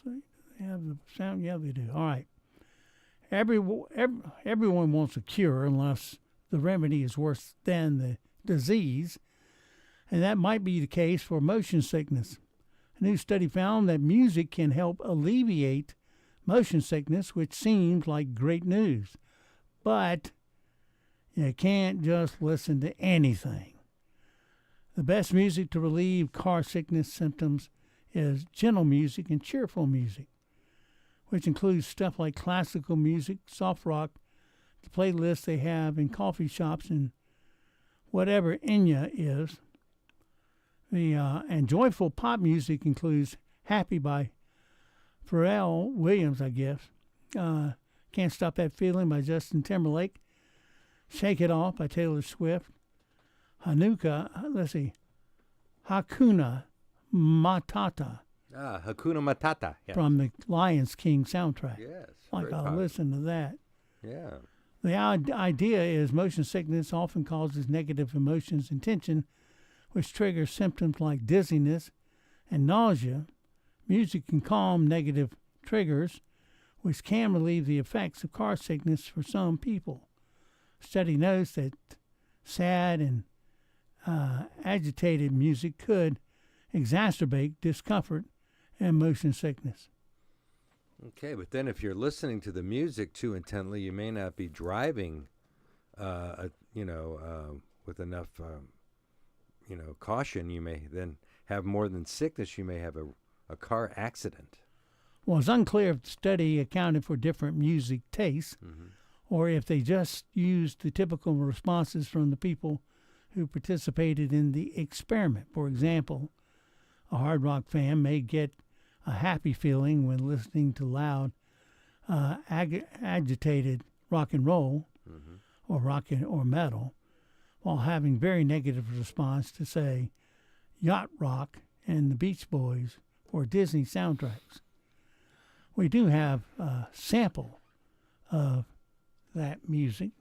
see, do they have the sound? Yeah, they do. All right. Everyone wants a cure unless the remedy is worse than the disease, and that might be the case for motion sickness. A new study found that music can help alleviate motion sickness, which seems like great news. But you can't just listen to anything. The best music to relieve car sickness symptoms is gentle music and cheerful music, which includes stuff like classical music, soft rock, the playlist they have in coffee shops, and whatever Enya is. And joyful pop music includes Happy by Pharrell Williams, I guess. Can't Stop That Feeling by Justin Timberlake. Shake It Off by Taylor Swift. Hakuna Matata. Hakuna Matata. Yes. From the Lion King soundtrack. Yes. Like, I'll listen to that. Yeah. The idea is motion sickness often causes negative emotions and tension, which triggers symptoms like dizziness and nausea. Music can calm negative triggers, which can relieve the effects of car sickness for some people. Study notes that sad and agitated music could exacerbate discomfort and motion sickness. Okay, but then if you're listening to the music too intently, you may not be driving, with enough, caution. You may then have more than sickness. You may have a car accident. Well, it's unclear if the study accounted for different music tastes, or if they just used the typical responses from the people who participated in the experiment. For example, a hard rock fan may get a happy feeling when listening to loud, agitated rock and roll, or rock or metal, while having very negative response to, say, yacht rock and the Beach Boys or Disney soundtracks. We do have a sample of that music.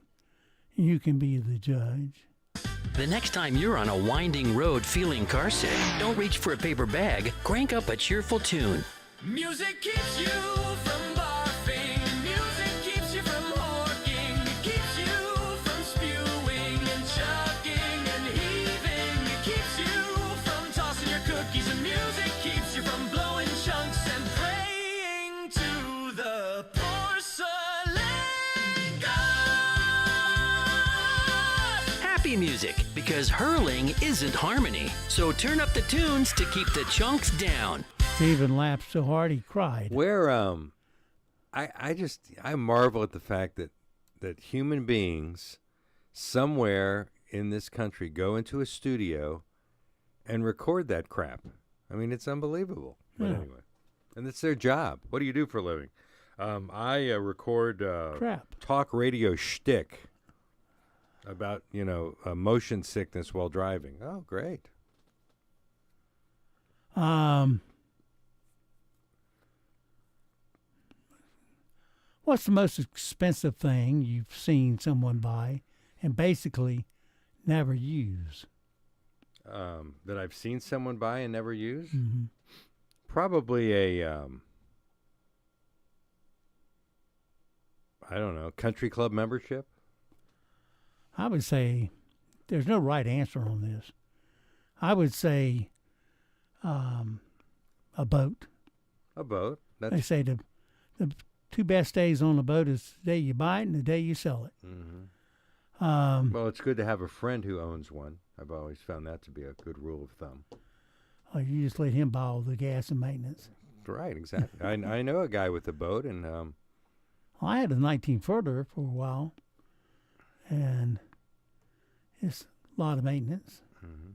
You can be the judge. The next time you're on a winding road feeling carsick, don't reach for a paper bag. Crank up a cheerful tune. Music keeps you from barfing. Music keeps you from horking. It keeps you from spewing and chugging and heaving. It keeps you from tossing your cookies. And music keeps you from blowing chunks and praying to the porcelain god. Happy music, because hurling isn't harmony. So turn up the tunes to keep the chunks down. Stephen laughed so hard he cried. Where I marvel at the fact that human beings somewhere in this country go into a studio and record that crap. I mean, it's unbelievable. But anyway, and it's their job. What do you do for a living? I record crap. Talk radio shtick about motion sickness while driving. Oh, great. What's the most expensive thing you've seen someone buy and basically never use? That I've seen someone buy and never use? Mm-hmm. Probably a, I don't know, country club membership? I would say there's no right answer on this. I would say a boat. A boat? They say the two best days on a boat is the day you buy it and the day you sell it. Mm-hmm. Well, it's good to have a friend who owns one. I've always found that to be a good rule of thumb. You just let him buy all the gas and maintenance. Right, exactly. I know a guy with a boat, and I had a 19-footer for a while, and it's a lot of maintenance. Mm-hmm.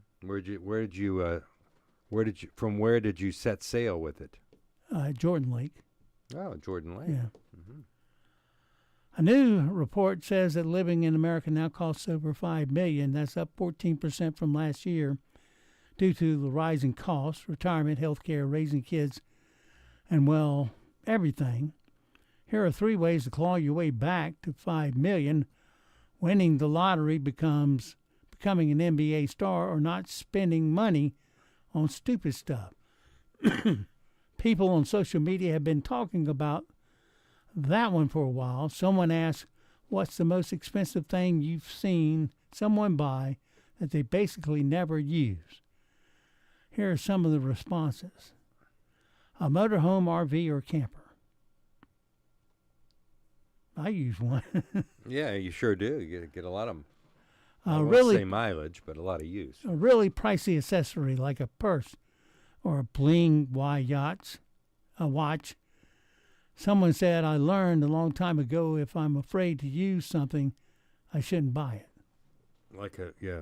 From where did you set sail with it? Jordan Lake. Oh, Jordan Lake. Yeah. Mm-hmm. A new report says that living in America now costs over $5 million. That's up 14% from last year due to the rising costs, retirement, health care, raising kids, and, well, everything. Here are 3 ways to claw your way back to $5 million. Winning the lottery becomes becoming an NBA star or not spending money on stupid stuff. People on social media have been talking about that one for a while. Someone asked, what's the most expensive thing you've seen someone buy that they basically never use? Here are some of the responses. A motorhome, RV, or camper. I use one. Yeah, you sure do. You get a lot of, I won't really, say mileage, but a lot of use. A really pricey accessory like a purse or a bling a watch. Someone said, I learned a long time ago if I'm afraid to use something, I shouldn't buy it. Yeah.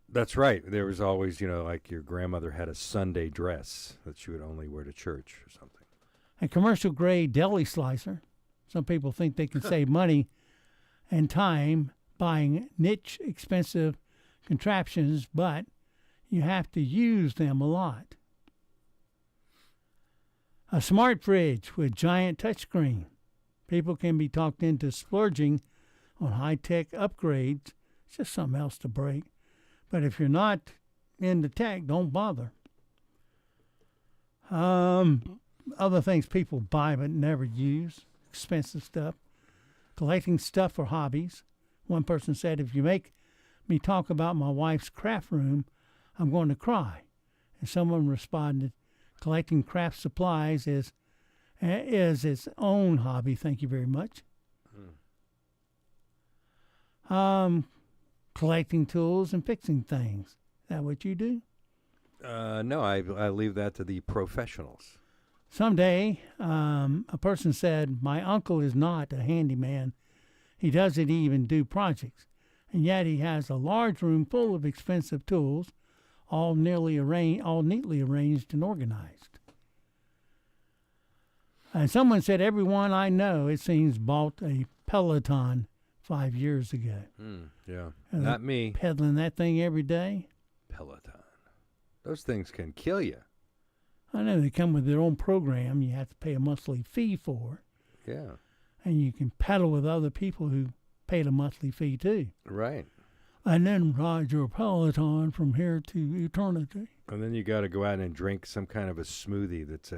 That's right. There was always, like your grandmother had a Sunday dress that she would only wear to church or something. A commercial grade deli slicer. Some people think they can save money and time buying niche, expensive contraptions, but you have to use them a lot. A smart fridge with giant touchscreen. People can be talked into splurging on high-tech upgrades. It's just something else to break. But if you're not into tech, don't bother. Other things people buy but never use. Expensive stuff. Collecting stuff for hobbies. One person said, if you make me talk about my wife's craft room, I'm going to cry. And someone responded, collecting craft supplies is its own hobby. Thank you very much. Collecting tools and fixing things. Is that what you do? No, I leave that to the professionals. Someday, a person said, my uncle is not a handyman. He doesn't even do projects. And yet he has a large room full of expensive tools, all neatly arranged and organized. And someone said, everyone I know, it seems, bought a Peloton 5 years ago. Yeah, not me. Peddling that thing every day. Peloton. Those things can kill you. I know they come with their own program you have to pay a monthly fee for. Yeah. And you can pedal with other people who paid a monthly fee too. Right. And then ride your Peloton from here to eternity. And then you got to go out and drink some kind of a smoothie that's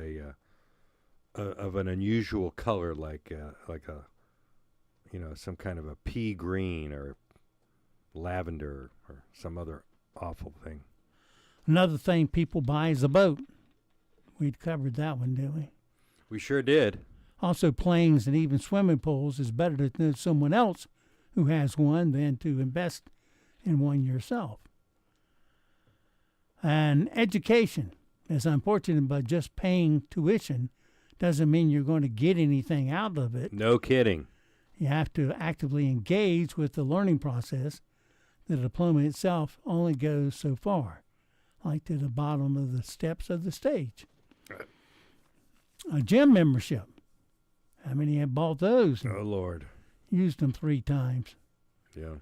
of an unusual color, like some kind of a pea green or lavender or some other awful thing. Another thing people buy is a boat. We'd covered that one, didn't we? We sure did. Also, planes and even swimming pools is better to know someone else who has one than to invest in one yourself. And education is unfortunate, but just paying tuition doesn't mean you're going to get anything out of it. No kidding. You have to actively engage with the learning process. The diploma itself only goes so far, like to the bottom of the steps of the stage. A gym membership. How many have bought those? Oh, Lord. Used them 3 times. Yeah,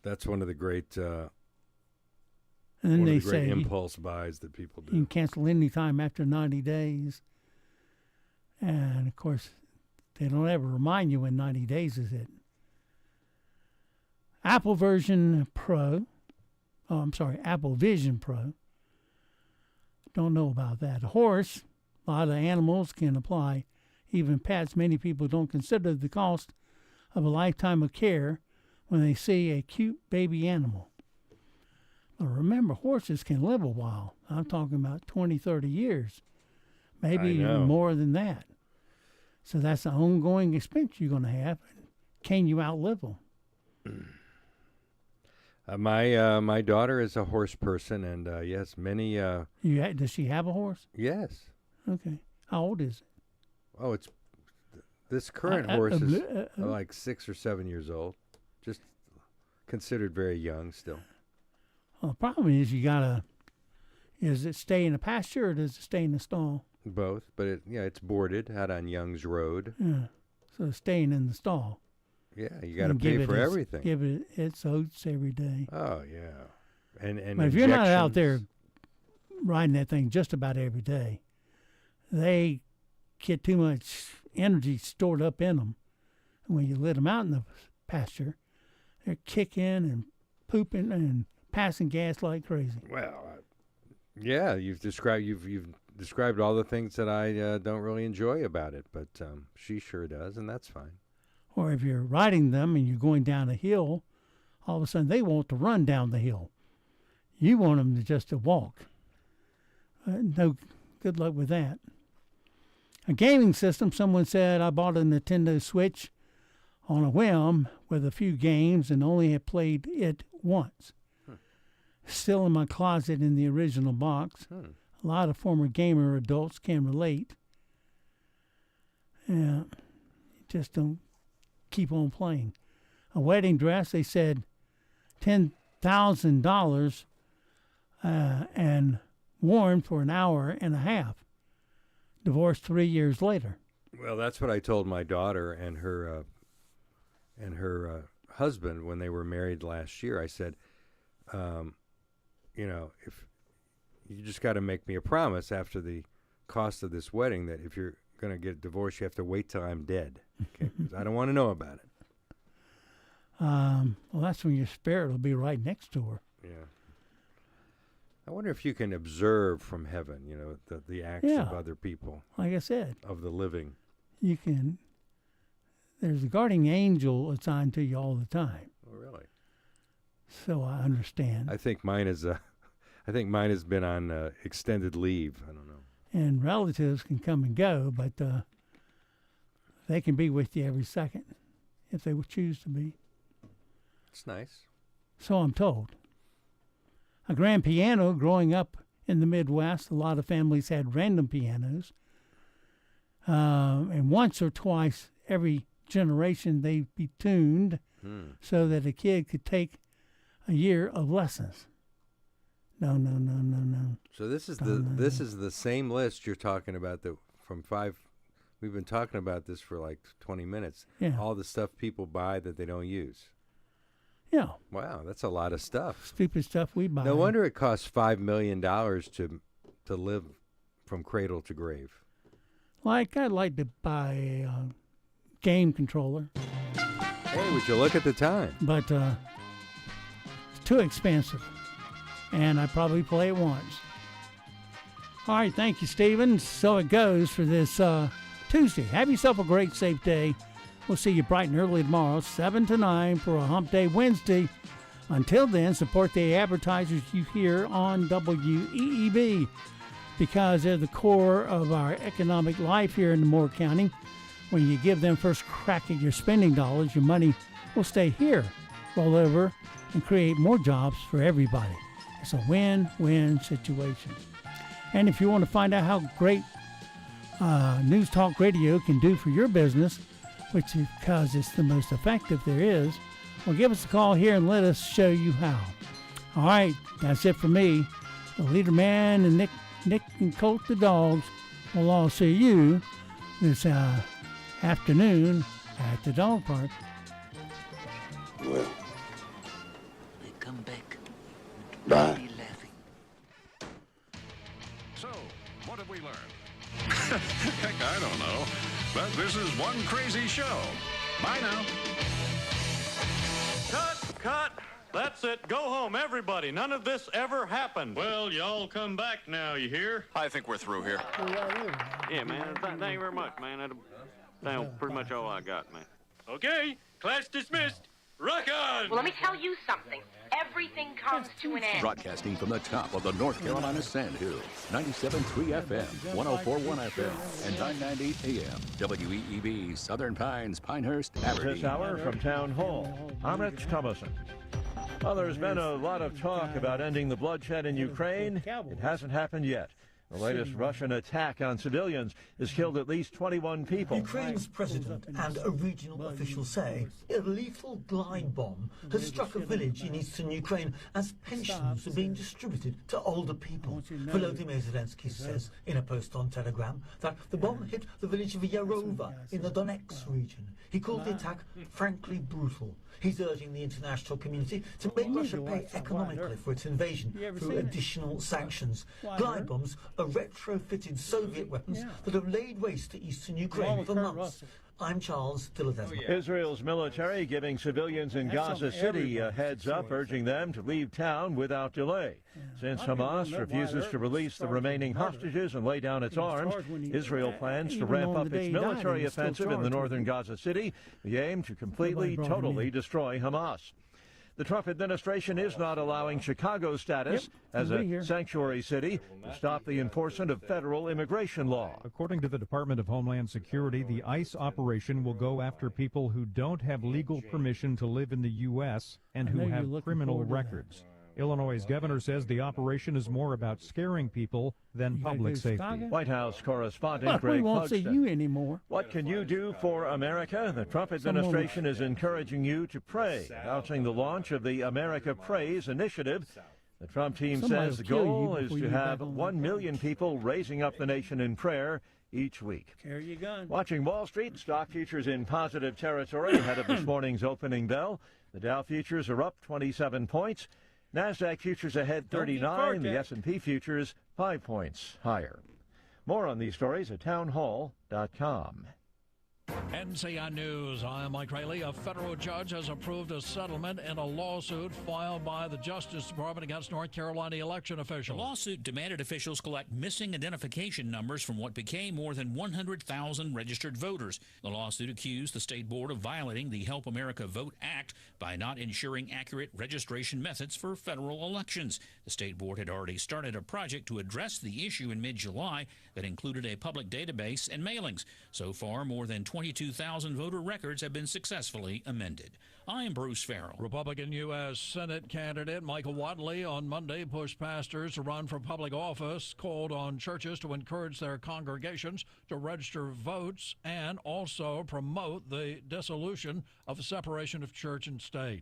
that's one of the great and then they say impulse buys that people do. You can cancel any time after 90 days. And, of course, they don't ever remind you when 90 days is it. Apple Vision Pro. Don't know about that. A horse, a lot of animals can apply. Even pets, many people don't consider the cost of a lifetime of care when they see a cute baby animal. But remember, horses can live a while. I'm talking about 20, 30 years. Maybe even more than that. So that's an ongoing expense you're going to have. Can you outlive them? My daughter is a horse person, and yes, many. Does she have a horse? Yes. Okay. How old is it? Oh, it's this current horse is like 6 or 7 years old, just considered very young still. Well, the problem is is it stay in a pasture or does it stay in the stall? Both, but it's boarded out on Young's Road. Yeah, so it's staying in the stall. Yeah, you got to pay for everything. Give it its oats every day. Oh yeah, and but if you're not out there riding that thing just about every day, they get too much energy stored up in them. And when you let them out in the pasture, they're kicking and pooping and passing gas like crazy. Well, yeah, you've described all the things that I don't really enjoy about it, but she sure does, and that's fine. Or if you're riding them and you're going down a hill, all of a sudden they want to run down the hill. You want them to walk. No good luck with that. A gaming system, someone said, I bought a Nintendo Switch on a whim with a few games and only have played it once. Still in my closet in the original box. A lot of former gamer adults can relate. Yeah, just don't keep on playing. A wedding dress, they said $10,000 and worn for an hour and a half. Divorced 3 years later. Well, that's what I told my daughter and her husband when they were married last year. I said, if you just got to make me a promise after the cost of this wedding that if you're going to get divorced, you have to wait till I'm dead. Okay? 'Cause I don't want to know about it. Well, that's when your spirit will be right next to her. Yeah. I wonder if you can observe from heaven, the acts of other people. Like I said. Of the living. You can. There's a guardian angel assigned to you all the time. Oh, really? So I understand. I think mine is. I think mine has been on extended leave. I don't know. And relatives can come and go, but they can be with you every second if they would choose to be. It's nice. So I'm told. A grand piano, growing up in the Midwest, a lot of families had random pianos. And once or twice every generation they'd be tuned so that a kid could take a year of lessons. No. So this is the same list you're talking about from 5. We've been talking about this for like 20 minutes. Yeah. All the stuff people buy that they don't use. Yeah. Wow, that's a lot of stuff. Stupid stuff we buy. No wonder it costs $5 million to live from cradle to grave. Like, I'd like to buy a game controller. Hey, would you look at the time? But it's too expensive. And I probably play it once. All right, thank you, Stephen. So it goes for this Tuesday. Have yourself a great, safe day. We'll see you bright and early tomorrow, 7 to 9 for a Hump Day Wednesday. Until then, support the advertisers you hear on WEEB because they're the core of our economic life here in Moore County. When you give them first crack at your spending dollars, your money will stay here, roll over, and create more jobs for everybody. It's a win-win situation. And if you want to find out how great News Talk Radio can do for your business, which is because it's the most effective there is, well, give us a call here and let us show you how. All right, that's it for me. The LeaderMan and Nick and Colt the dogs will all see you this afternoon at the dog park. Well, they come back. Bye. So, what have we learned? Heck, I don't know. But this is one crazy show. Bye now. Cut! That's it. Go home, everybody. None of this ever happened. Well, y'all come back now, you hear? I think we're through here. Yeah, man. Thank you very much, man. That's pretty much all I got, man. Okay, class dismissed. Rock on! Well, let me tell you something. Everything comes to an end. Broadcasting from the top of the North Carolina Sandhills, 97.3 FM, 104.1 FM, and 990 AM. WEEB, Southern Pines, Pinehurst, Aberdeen. This hour from Town Hall, I'm Rich Thomason. Well, there's been a lot of talk about ending the bloodshed in Ukraine. It hasn't happened yet. The latest Russian attack on civilians has killed at least 21 people. Ukraine's president and a regional official say a lethal glide bomb has struck a village in eastern Ukraine as pensions are being distributed to older people. Volodymyr Zelensky says in a post on Telegram that the bomb hit the village of Yarova in the Donetsk region. He called the attack frankly brutal. He's urging the international community to make Russia pay economically for its invasion through additional sanctions. Glide bombs are retrofitted Soviet weapons that have laid waste to eastern Ukraine for months. I'm Charles Philadelphia. Israel's military giving civilians in Gaza City a heads up, urging them to leave town without delay. Since Hamas refuses to release the remaining hostages and lay down its arms, Israel plans to ramp up its military offensive in the northern Gaza City, the aim to completely, totally destroy Hamas. The Trump administration is not allowing Chicago status as a sanctuary city to stop the enforcement of federal immigration law. According to the Department of Homeland Security, the ICE operation will go after people who don't have legal permission to live in the U.S. and who have criminal records. Illinois' governor says the operation is more about scaring people than public safety. White House correspondent Greg won't see you anymore. What can you do for America? The Trump administration is encouraging you to pray, announcing the launch of the America Prays initiative. The Trump team says the goal is to have 1 million people raising up the nation in prayer each week. Carry your gun. Watching Wall Street, stock futures in positive territory ahead of this morning's opening bell. The Dow futures are up 27 points. NASDAQ futures ahead 39, the S&P futures 5 points higher. More on these stories at townhall.com. NCI News, I'm Mike Rayleigh. A federal judge has approved a settlement in a lawsuit filed by the Justice Department against North Carolina election officials. The lawsuit demanded officials collect missing identification numbers from what became more than 100,000 registered voters. The lawsuit accused the state board of violating the Help America Vote Act by not ensuring accurate registration methods for federal elections. The state board had already started a project to address the issue in mid-July that included a public database and mailings. So far, more than 22,000 voter records have been successfully amended. I'm Bruce Farrell. Republican U.S. Senate candidate Michael Whatley on Monday pushed pastors to run for public office, called on churches to encourage their congregations to register votes, and also promote the dissolution of the separation of church and state.